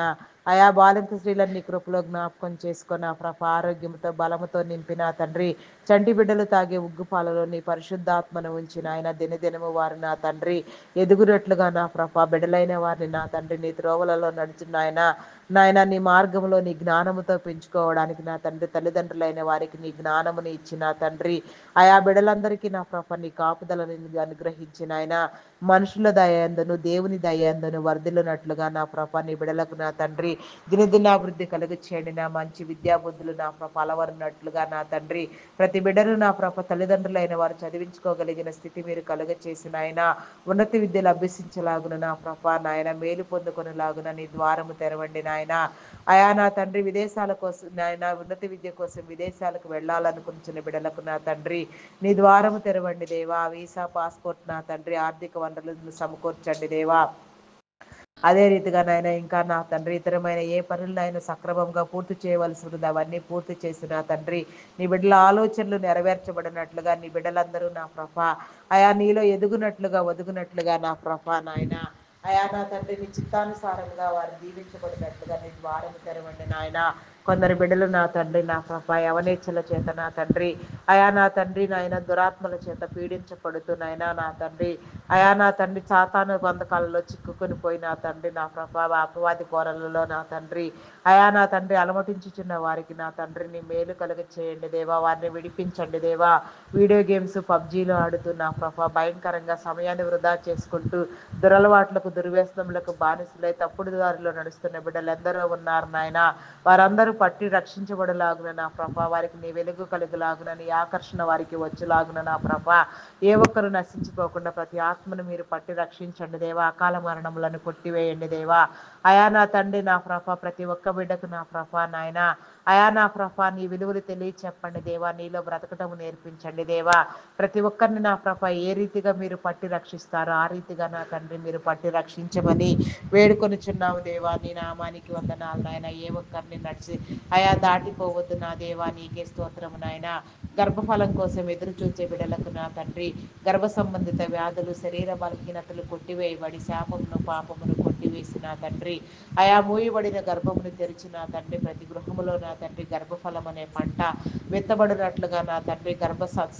Speaker 1: అయా బాలింత స్త్రీలన్నీ కృపలో జ్ఞాపకం చేసుకున్న ప్రభ ఆరోగ్యంతో బలముతో నింపిన తండ్రి చంటి బిడ్డలు తాగే ఉగ్గు పాలలో నీ పరిశుద్ధాత్మను ఉంచిన ఆయన దినదినము వారు నా తండ్రి ఎదుగునట్లుగా నా ప్రభ బిడ్డలైన వారిని నా తండ్రి నీ త్రోవలలో నడుచున్న ఆయన నాయన నీ మార్గంలో నీ జ్ఞానముతో పెంచుకోవడానికి నా తండ్రి తల్లిదండ్రులైన వారికి నీ జ్ఞానముని ఇచ్చిన తండ్రి ఆయా బిడలందరికీ నా ప్రభ నీ కాపుదలను అనుగ్రహించిన ఆయన మనుషుల దయందును దేవుని దయందును వర్ధిల్లునట్లుగా నా ప్రభ నీ బిడలకు నా తండ్రి దినదినాభివృద్ధి కలుగు చేయండి. నా మంచి విద్యాబుద్ధులు నా ప్రభ అలవరినట్లుగా నా తండ్రి ప్రతి బిడ్డను నా ప్రభ తల్లిదండ్రులైన వారు చదివించుకోగలిగిన స్థితి మీరు కలుగ చేసిన ఆయన ఉన్నత విద్యలు అభ్యసించలాగున నా ప్రభ నాయన మేలు పొందుకొనిలాగున నీ ద్వారము తెరవండి నాయన. అయా నా తండ్రి విదేశాల కోసం నాయన ఉన్నత విద్య కోసం విదేశాలకు వెళ్ళాలనుకుంటున్న బిడలకు నా తండ్రి నీ ద్వారము తెరవండి దేవా. వీసా పాస్పోర్ట్ నా తండ్రి ఆర్థిక వనరులను సమకూర్చండి దేవా. అదే రీతిగా నాయన ఇంకా నా తండ్రి ఇతరమైన ఏ పనులైనా సక్రమంగా పూర్తి చేయవలసి ఉంది అవన్నీ పూర్తి చేసిన తండ్రి నీ బిడ్డల ఆలోచనలు నెరవేర్చబడినట్లుగా నీ బిడ్డలందరూ నా ప్రభ అయా నీలో ఎదుగునట్లుగా ఒదుగునట్లుగా నా ప్రభ నాయన అయా నా తండ్రి నీ చిత్తానుసారంగా వారు దీవించబడినట్లుగా నీ ద్వారం తెరవండి నాయన. కొందరు బిడ్డలు నా తండ్రి నా ప్రభ యవనేచ్ఛల చేత నా తండ్రి అయా నా తండ్రి నాయన దురాత్మల చేత పీడించబడుతున్నాయన నా తండ్రి అయా నా తండ్రి సాతాను బంధకాలలో చిక్కుకొని పోయి నా తండ్రి నా ప్రభావ అపవాది కోరలలో నా తండ్రి అయా నా తండ్రి అలమటించుచున్న వారికి నా తండ్రి నీ మేలు కలుగ చేయండి దేవా, వారిని విడిపించండి దేవా. వీడియో గేమ్స్ పబ్జీలు ఆడుతూ నా ప్రభ భయంకరంగా సమయాన్ని వృధా చేసుకుంటూ దురలవాట్లకు దుర్వ్యసనములకు బానిసలై తప్పుడు దారిలో నడుస్తున్న బిడ్డలు ఎందరో ఉన్నారు నాయన. వారందరూ పట్టి రక్షించబడలాగున నా ప్రభ వారికి నీ వెలుగు కలుగులాగున నీ ఆకర్షణ వారికి వచ్చేలాగున నా ప్రభ ఏ ఒక్కరు నశించిపోకుండా ప్రతి ఆత్మను మీరు పట్టి రక్షించండి దేవా. అకాల మరణములను కొట్టివేయండి దేవా. అయా నా తండ్రి నా ప్రభ ప్రతి ఒక్క బిడ్డకు నా ప్రభ నాయన అయా నా ప్రభ నీ విలువలు తెలియచెప్పండి దేవా. నీలో బ్రతకటము నేర్పించండి దేవా. ప్రతి ఒక్కరిని నా ప్రభ ఏ రీతిగా మీరు పట్టి రక్షిస్తారో ఆ రీతిగా నా తండ్రి మీరు పట్టి రక్షించమని వేడుకొనుచున్నాము దేవా. నీ నామానికి వందనాలు నాయన. ఏ ఒక్కరిని నడిచి అయా దాటిపోవద్దు నా దేవా, నీకే స్తోత్రము నాయన. గర్భఫలం కోసం ఎదురు చూచే బిడ్డలకు నా తండ్రి గర్భ సంబంధిత వ్యాధులు శరీర బలహీనతలు కొట్టివేయబడి శాపమును పాపమును కొట్టివేసిన తండ్రి అయా మూయబడిన గర్భమును తెరిచిన తండ్రి ప్రతి గృహములో నా తండ్రి గర్భఫలం అనే పంట విత్తబడినట్లుగా నా తండ్రి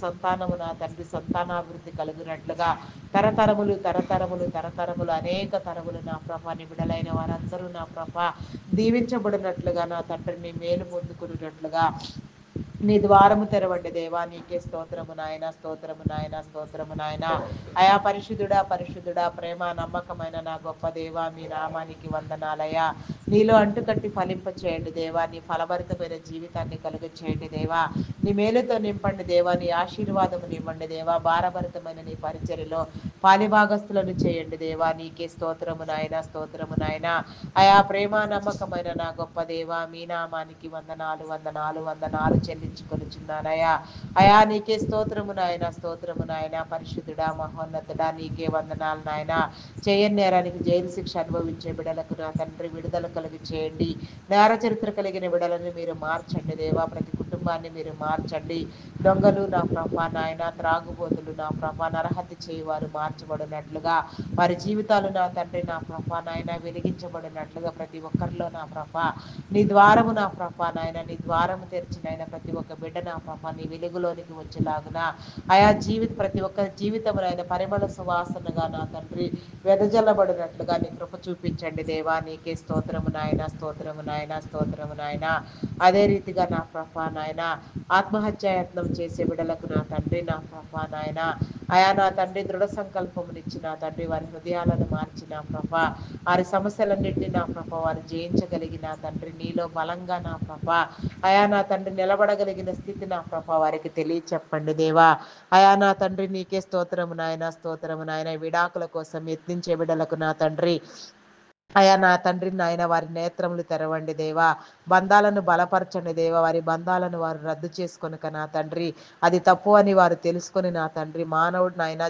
Speaker 1: సంతానము నా తండ్రి సంతానాభివృద్ధి కలిగినట్లుగా తరతరములు తరతరములు తరతరములు అనేక తరములు నా ప్రభ నిబిడలైన వారందరూ నా ప్రభ దీవించబడినట్లుగా నా తండ్రి నీ మేలు పొందుకున్నట్లుగా నీ ద్వారము తెరవండి దేవా. నీకే స్తోత్రము నాయన, స్తోత్రము నాయన, స్తోత్రము నాయన. అయా పరిశుద్ధుడా పరిశుద్ధుడా ప్రేమ నమ్మకమైన నా గొప్ప దేవా, మీ నామానికి వందనాలయ్యా. నీలో అంటుకట్టి ఫలింప చేయండి దేవా. నీ ఫలభరితమైన జీవితాన్ని కలుగ చేయండి దేవా. నీ మేలుతో నింపండి దేవా. నీ ఆశీర్వాదము నివ్వండి దేవా. భారభరితమైన నీ పరిచర్యలో పాలిభాగస్తులను చేయండి దేవా. నీకే స్తోత్రము నాయన, స్తోత్రము నాయన. అయా ప్రేమ నమ్మకమైన నా గొప్ప దేవా, మీ నామానికి వందనాలు వందనాలు వందనాలు చెల్లించుకొనిచున్నానయ్యా. అయా నీకే స్తోత్రము నాయన, స్తోత్రము నాయన. పరిశుద్ధుడా మహోన్నతుడా నీకే వందనాలు నాయన. చేయని నేరానికి జైలు శిక్ష అనుభవించే బిడలకు నా తండ్రి విడుదల కలిగి చేయండి. నేర చరిత్ర కలిగిన బిడలను మీరు మార్చండి దేవా. ప్రతి కుటుంబాన్ని మీరు మార్చండి. దొంగలు నా ప్రభా నాయన, త్రాగుబోతులు నా ప్రభా, నరహత్య చేయవారు మార్చబడినట్లుగా, వారి జీవితాలు నా తండ్రి నా ప్రభా నాయన వెలిగించబడినట్లుగా ప్రతి ఒక్కరిలో నా ప్రభా నీ ద్వారము నా ప్రభా నాయన, నీ ద్వారము తెరిచినైన ప్రతి ఒక్క బిడ్డ నా ప్రభా నీ వెలుగులోనికి వచ్చేలాగున ఆయా ప్రతి ఒక్క జీవితమునైన పరిమళ సువాసనగా నా తండ్రి వెదజల్లబడినట్లుగా నీ కృప చూపించండి దేవా. నీకే స్తోత్రము నాయన, స్తోత్రము నాయన, స్తోత్రము నాయన. అదే రీతిగా నా ప్రభా నాయన ఆత్మహత్యాయత్నం చేసే బిడలకు నా తండ్రి నా ప్రభా నాయన, ఆయా నా తండ్రి దృఢ సంకల్పమునిచ్చి నా తండ్రి వారి హృదయాలను మార్చి నా ప్రభా వారి సమస్యలన్నింటినీ నా ప్రభా వారు జయించగలిగిన తండ్రి నీలో బలంగా నా ప్రభా అయా నా తండ్రి నిలబడగలిగిన స్థితి నా ప్రభా వారికి తెలియచెప్పండి దేవా. అయా నా తండ్రి నీకే స్తోత్రము నాయన, స్తోత్రము నాయన. విడాకుల కోసం యత్నించే బిడ్డలకు నా తండ్రి అయా నా తండ్రి నాయన వారి నేత్రములు తెరవండి దేవా. బంధాలను బలపరచండి దేవా. వారి బంధాలను వారు రద్దు చేసుకొనక నా తండ్రి అది తప్పు అని వారు తెలుసుకొని నా తండ్రి మానవుడు నాయన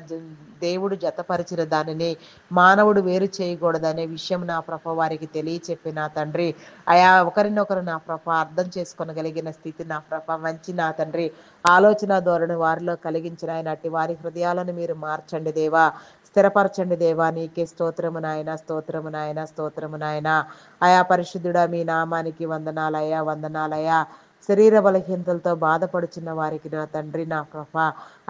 Speaker 1: దేవుడు జతపరిచిన దానిని మానవుడు వేరు చేయకూడదనే విషయం నా ప్రభ వారికి తెలియచెప్పి నా తండ్రి అయా ఒకరినొకరు నా ప్రభ అర్థం చేసుకొనగలిగిన స్థితి నా ప్రభ మంచి నా తండ్రి ఆలోచన ధోరణి వారిలో కలిగించిన ఆయన అట్టి వారి హృదయాలను మీరు మార్చండి దేవా. స్థిరపరచండి దేవా. నీకే స్తోత్రము నాయన, స్తోత్రము నాయన, స్తోత్రము నాయన. అయా పరిశుద్ధుడా మీ నామానికి వందనాలయ్యా, వందనాలయ్యా. శరీర బలహీనతలతో బాధపడుచున్న వారికి నా తండ్రి నా ప్రభ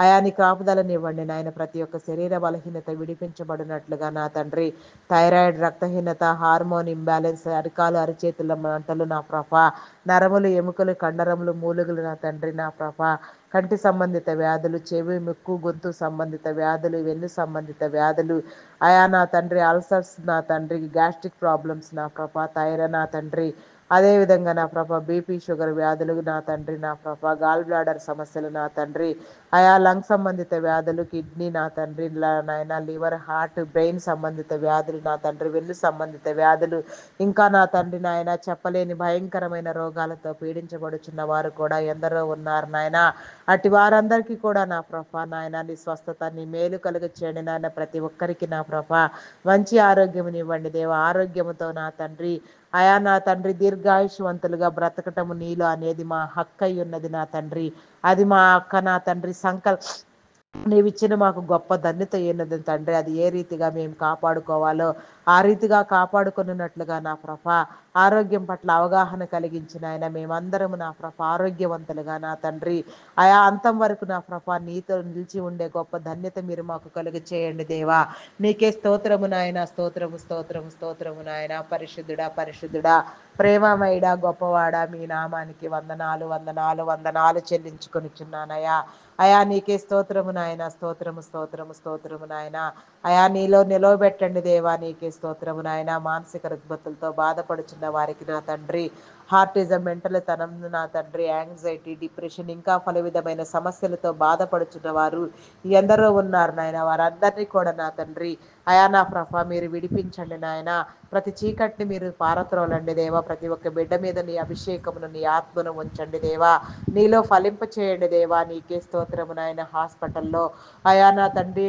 Speaker 1: అయా నీ కాపుదలనివ్వండి నాయన. ప్రతి ఒక్క శరీర బలహీనత విడిపించబడినట్లుగా నా తండ్రి థైరాయిడ్, రక్తహీనత, హార్మోన్ ఇంబ్యాలెన్స్, అరికాలు అరిచేతుల మంటలు నా ప్రభ, నరములు, ఎముకలు, కండరములు, మూలుగులు నా తండ్రి నా ప్రభ, కంటి సంబంధిత వ్యాధులు, చెవి, ముక్కు, గొంతు సంబంధిత వ్యాధులు, వెన్ను సంబంధిత వ్యాధులు, అయా నా తండ్రి అల్సర్స్ నా తండ్రి, గ్యాస్ట్రిక్ ప్రాబ్లమ్స్ నా ప్రభ, థైరాయిడ్ నా తండ్రి, అదేవిధంగా నా ప్రభ బీపీ షుగర్ వ్యాధులు నా తండ్రి నా ప్రభ, గాల్ బ్లాడర్ సమస్యలు నా తండ్రి, ఆయా లంగ్ సంబంధిత వ్యాధులు, కిడ్నీ నా తండ్రి నాయన, లివర్, హార్ట్, బ్రెయిన్ సంబంధిత వ్యాధులు నా తండ్రి, వెన్ను సంబంధిత వ్యాధులు, ఇంకా నా తండ్రి నాయన చెప్పలేని భయంకరమైన రోగాలతో పీడించబడుచున్న వారు కూడా ఎందరో ఉన్నారు నాయన. అటు వారందరికీ కూడా నా ప్రభ నాయన నీ స్వస్థత, నీ మేలు కలుగ చేయండి నాయన. ప్రతి ఒక్కరికి నా ప్రభ మంచి ఆరోగ్యమునివ్వండి దేవ. ఆరోగ్యముతో నా తండ్రి అయా నా తండ్రి దీర్ఘాయుష్వంతులుగా బ్రతకటము నీలో అనేది మా హక్కు అయి ఉన్నది నా తండ్రి. అది మా అక్క నా తండ్రి నీవిచ్చిన మాకు గొప్ప ధన్యత అయినది తండ్రి. అది ఏ రీతిగా మేము కాపాడుకోవాలో ఆ రీతిగా కాపాడుకున్నట్లుగా నా ప్రభ ఆరోగ్యం పట్ల అవగాహన కలిగించిన ఆయన మేమందరము నా ప్రభ ఆరోగ్యవంతులుగా నా తండ్రి ఆయా అంతం వరకు నా ప్రభ నీతో నిలిచి ఉండే గొప్ప ధన్యత మీరు మాకు కలుగ చేయండి దేవా. నీకే స్తోత్రము నాయన, స్తోత్రము, స్తోత్రము, స్తోత్రము నాయన. పరిశుద్ధుడా, పరిశుద్ధుడా, ప్రేమమయుడా, గొప్పవాడా, మీ నామానికి వందనాలు, వందనాలు, వందనాలు చెల్లించుకొనిచున్నానయ్యా. అయా నీకే స్తోత్రము నాయన, స్తోత్రము, స్తోత్రము, స్తోత్రము నాయన. అయా నీలో నిలవబెట్టండి దేవా. నీకే స్తోత్రము నాయన. మానసిక రుగ్మతులతో బాధపడుచున్న వారికి నా తండ్రి హార్టిజం, మెంటల్ తనం నా తండ్రి, యాంగ్జైటీ, డిప్రెషన్, ఇంకా పలు విధమైన సమస్యలతో బాధపడుచున్న వారు ఎందరో ఉన్నారు నాయన. వారందరినీ కూడా నా తండ్రి అయా నా ప్రభ మీరు విడిపించండి నాయన. ప్రతి చీకటిని మీరు పారత్రోలండి దేవా. ప్రతి ఒక్క బిడ్డ మీద నీ అభిషేకమును, నీ ఆత్మను ఉంచండి దేవా. నీలో ఫలింప చేయండి దేవా. నీకే స్తోత్రము నాయన. హాస్పిటల్లో అయా నా తండ్రి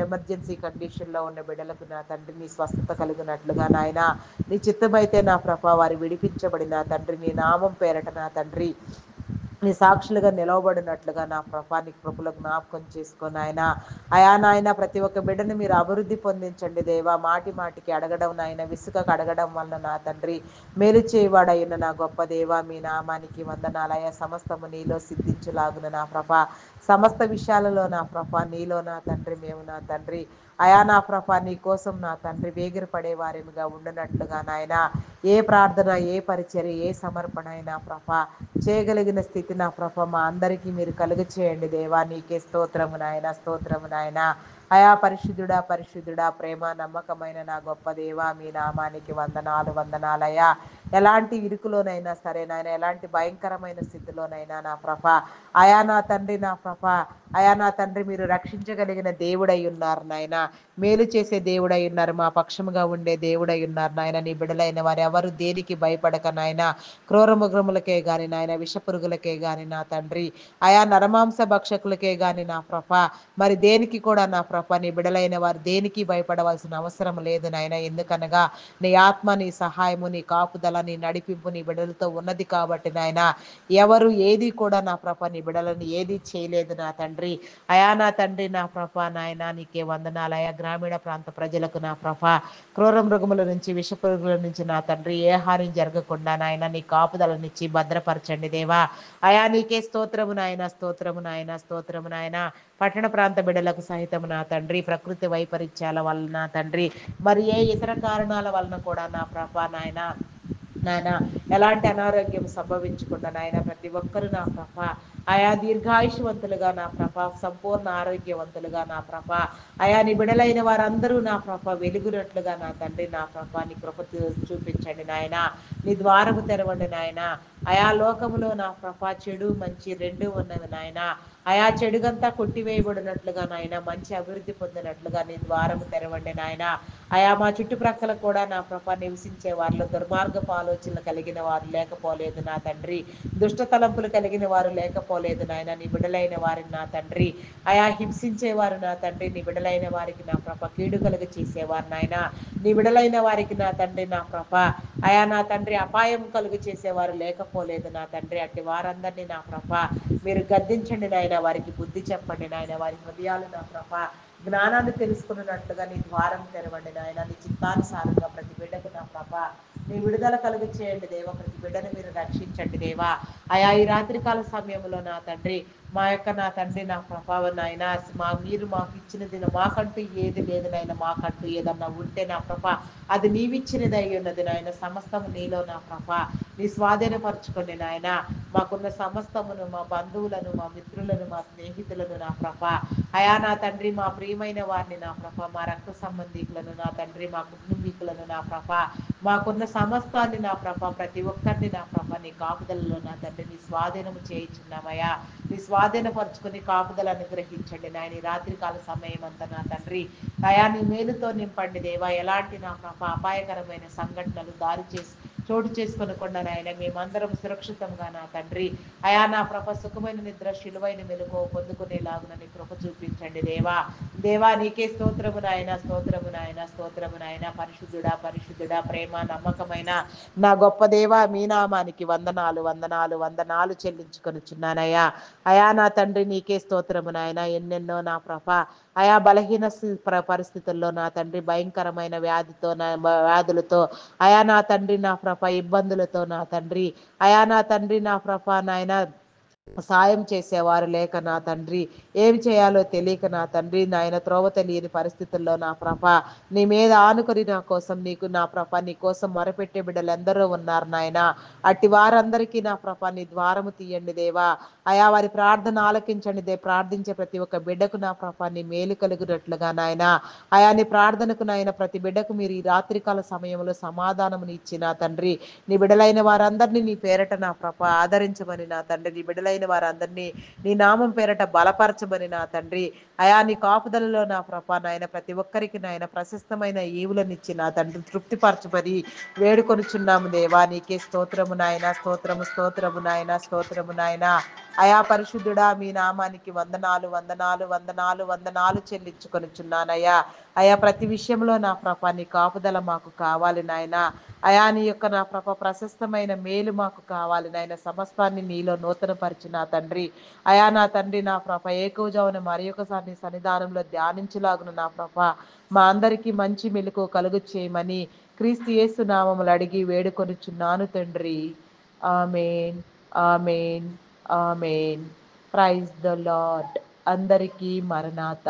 Speaker 1: ఎమర్జెన్సీ కండిషన్లో ఉన్న బిడ్డలకు నా తండ్రి నీ స్వస్థత కలిగినట్లుగా నాయన నీ చిత్తమైతే నా ప్రభ వారి విడిపించబడిన తండ్రి నీ నామం పేరట నా తండ్రి నీ సాక్షులుగా నిలవబడినట్లుగా నా ప్రభా నీ కృపలో జ్ఞాపకం చేసుకొని ఆయన అయా నాయన ప్రతి ఒక్క బిడ్డను మీరు అభివృద్ధి పొందించండి దేవా. మాటి మాటికి అడగడం నాయన విసుకకు అడగడం వలన నా తండ్రి మేలు చేయవాడైన నా గొప్ప దేవా మీ నామానికి వందనాలయ. సమస్తము నీలో సిద్ధించులాగున నా ప్రభ సమస్త విషయాలలో నా ప్రభ నీలో నా తండ్రి మేము నా తండ్రి అయా నా ప్రభ నీ కోసం నా తండ్రి వేగిరపడే వారిగా ఉండనట్లుగా నాయన ఏ ప్రార్థన, ఏ పరిచర్య, ఏ సమర్పణ అయినా ప్రభ చేయగలిగిన స్థితి నా ప్రభ మా అందరికీ మీరు కలుగ చేయండి దేవా. నీకే స్తోత్రము నాయన, స్తోత్రము నాయన. అయా పరిశుద్ధుడా, పరిశుద్ధుడా, ప్రేమ నమ్మకమైన నా గొప్ప దేవా మీ నామానికి వందనాలు, వందనాలయ్యా. ఎలాంటి ఇరుకులోనైనా సరే నాయన, ఎలాంటి భయంకరమైన స్థితిలోనైనా నా ప్రభ అయా నా తండ్రి నా ప్రభ అయా నా తండ్రి మీరు రక్షించగలిగిన దేవుడై ఉన్నారు నాయన. మేలు చేసే దేవుడై ఉన్నారు, మా పక్షముగా ఉండే దేవుడై ఉన్నారు నాయన. నీ బిడలైన వారు ఎవరు దేనికి భయపడక నాయన, క్రూర మృగములకే గాని నాయన, విషపురుగులకే గాని నా తండ్రి, అయా నరమాంస భక్షకులకే గాని నా ప్రభ, మరి దేనికి కూడా నా ప్రభ నీ బిడలైన వారు దేనికి భయపడవలసిన అవసరం లేదు నాయన. ఎందుకనగా నీ ఆత్మ, నీ సహాయము, నీ కాపుదల, నీ నడిపింపు నీ బిడలతో ఉన్నది కాబట్టి నాయన, ఎవరు ఏది కూడా నా ప్రభ నీ బిడలను ఏది చేయలేదు నా తండ్రి. అయా నా తండ్రి నా ప్రభ నాయన నీకే వందనాలు. అయా గ్రామీణ ప్రాంత ప్రజలకు నా ప్రభ క్రూర మృగముల నుంచి, విషపురుగుల నుంచి నా తండ్రి ఏ హాని జరగకుండా నాయన నీ కాపుదలనిచ్చి భద్రపరచండి దేవా. అయా నీకే స్తోత్రము నాయన, స్తోత్రము నాయన, స్తోత్రము నాయన. పట్టణ ప్రాంత బిడ్డలకు సహితము నా తండ్రి ప్రకృతి వైపరీత్యాల వలన తండ్రి, మరి ఏ ఇతర కారణాల వలన కూడా నా ప్రభ నాయన, నాయన ఎలాంటి అనారోగ్యం సంభవించకుండా నాయన ప్రతి ఒక్కరు నా ప్రభ ఆయా దీర్ఘాయుషవంతులుగా నా ప్రభ, సంపూర్ణ ఆరోగ్యవంతులుగా నా ప్రభ, అయా నీ బిడలైన వారందరూ నా ప్రభ వెలుగునట్లుగా నా తండ్రి నా ప్రభ నీ కృప చూపించండి నాయన. నీ ద్వారము తెరవండి నాయన. అయా లోకములో నా ప్రభ చెడు మంచి రెండు ఉన్నది నాయన. అయా చెడుగంతా కొట్టివేయబడినట్లుగా నాయన, మంచి అభివృద్ధి పొందినట్లుగా నీ ద్వారము తెరవండి నాయన. అయా మా చుట్టుప్రక్కల కూడా నా ప్రభ నివసించే వారిలో దుర్మార్గపు ఆలోచనలు కలిగిన వారు లేకపోలేదు నా తండ్రి, దుష్ట తలంపులు కలిగిన వారు లేకపోలేదు నాయన. నీ బిడలైన వారిని నా తండ్రి అయా హింసించేవారు నా తండ్రి, నీ బిడలైన వారికి నా ప్రభ కీడు కలుగు చేసేవారు నాయన, నీ బిడలైన వారికి నా తండ్రి నా ప్రభ అయా నా తండ్రి అపాయం కలుగు చేసేవారు లేకపోలేదు నా తండ్రి. అట్టి వారందరినీ నా ప్రభ మీరు గద్దించండి నాయన, వారికి బుద్ధి చెప్పండి నాయన, వారి హృదయాలు నా ప్రభ జ్ఞానాన్ని తెలుసుకున్నట్లుగా నీ ద్వారం తెరవండి నాయన. నీ చిత్తానుసారంగా ప్రతి బిడ్డకు నా ప్రభ నీ విడుదల కలుగు చేయండి దేవా. ప్రతి బిడ్డను మీరు రక్షించండి దేవా. అయా ఈ రాత్రికాల సమయంలో నా తండ్రి మా యొక్క నా తండ్రి నా ప్రభావం నాయన, మీరు మాకు ఇచ్చినది మాకంటూ ఏది లేదు నాయన. మాకంటూ ఏదన్నా ఉంటే నా ప్రభ అది నీవిచ్చినది అయి ఉన్నది నాయన. సమస్తము నీలో నా ప్రభ నీ స్వాధీనపరచుకోండి నాయన. మాకున్న సమస్తమును, మా బంధువులను, మా మిత్రులను, మా స్నేహితులను నా ప్రభ అయా నా తండ్రి మా ప్రియమైన వారిని నా ప్రభ, మా రక్త సంబంధికులను నా తండ్రి, మా కుటుంబీకులను నా ప్రభ, మాకున్న సమస్తాన్ని నా ప్రభ ప్రతి ఒక్కరిని నా ప్రభ నీ కాపుదలలో నా తండ్రి నీ స్వాధీనము చేయించున్నామయ్యా. నీ స్వాధీనపరుచుకుని కాపుదల అనుగ్రహించండి నాయన. ఈ రాత్రికాల సమయం అంతా నా తండ్రి అయా నీ మేలుతో నింపండి దేవా. ఎలాంటి నా ప్రభ అపాయకరమైన సంఘటనలు దారి చేసి చోటు చేసుకొనకుండా నాయన మేమందరం సురక్షితంగా నా తండ్రి అయా నా ప్రభ సుఖమైన నిద్ర శిలువైన మెలుగు పొందుకునేలాగున నీ కృప చూపించండి దేవా. దేవా నీకే స్తోత్రము నాయన, స్తోత్రము నాయన, స్తోత్రము నాయన. పరిశుద్ధుడా, పరిశుద్ధుడా, ప్రేమ నమ్మకమైన నా గొప్ప దేవా మీ నామానికి వందనాలు, వందనాలు, వందనాలు చెల్లించుకొనుచున్నానయ్యా. అయా నా తండ్రి నీకే స్తోత్రము నాయన. ఎన్నెన్నో నా ప్రభ అయా బలహీన పరిస్థితుల్లో నా తండ్రి భయంకరమైన వ్యాధులతో అయా నా తండ్రి నా ప్రభ ఇబ్బందులతో నా తండ్రి అయా నా తండ్రి నా ప్రభ నాయన సాయం చేసేవారు లేక నా తండ్రి ఏమి చేయాలో తెలియక నా తండ్రి నాయన త్రోవ తెలియని పరిస్థితుల్లో నా ప్రభ నీ మీద ఆనుకొని నా కోసం నీకు నా ప్రభ నీ కోసం మొరపెట్టే బిడ్డలు ఎందరో ఉన్నారు నాయన. అట్టి వారందరికీ నా ప్రభ నీ ద్వారము తీయండి దేవా. అయా వారి ప్రార్థన ఆలకించండి ప్రార్థించే ప్రతి ఒక్క బిడ్డకు నా ప్రభ నీ మేలు కలుగునట్లుగా నాయన. అయా నీ ప్రార్థనకు నాయన ప్రతి బిడ్డకు మీరు ఈ రాత్రికాల సమయంలో సమాధానముని ఇచ్చి నా తండ్రి నీ బిడలైన వారందరినీ నీ పేరట నా ప్రభ ఆదరించమని నా తండ్రి, నీ బిడలైన వారందరినీ నీ నామం పేరట బలపరచమని నా తండ్రి అయా నీ కాపుదలలో నా ప్రభ నాయన ప్రతి ఒక్కరికి నాయన ప్రశస్తమైన ఈవులనిచ్చి నా తండ్రి తృప్తిపరచమని వేడుకొనుచున్నాము దేవా. నీకే స్తోత్రము నాయన, స్తోత్రము, స్తోత్రము నాయన, స్తోత్రము నాయన. అయా పరిశుద్ధుడా మీ నామానికి వందనాలు, వందనాలు, వందనాలు, వందనాలు చెల్లించుకొనుచున్నానయ్యా. అయా ప్రతి విషయంలో నా ప్రభ నీ కాపుదల మాకు కావాలి నాయన. అయా నీ యొక్క నా ప్రభ ప్రశస్తమైన మేలు మాకు కావాలి నాయన. సమస్తాన్ని నీలో నూతన పరిచిన తండ్రి అయా నా తండ్రి నా ప్రభ ఏకోజావున మరి ఒకసారి నీ సన్నిధానంలో ధ్యానించులాగును నా ప్రభ మా అందరికీ మంచి మెలకు కలుగు చేయమని క్రీస్తు యేసు నామములు అడిగి వేడుకొనుచున్నాను తండ్రి. ఆమేన్, ఆమేన్, ఆమేన్. Praise the lord. అందరికీ మరణాత.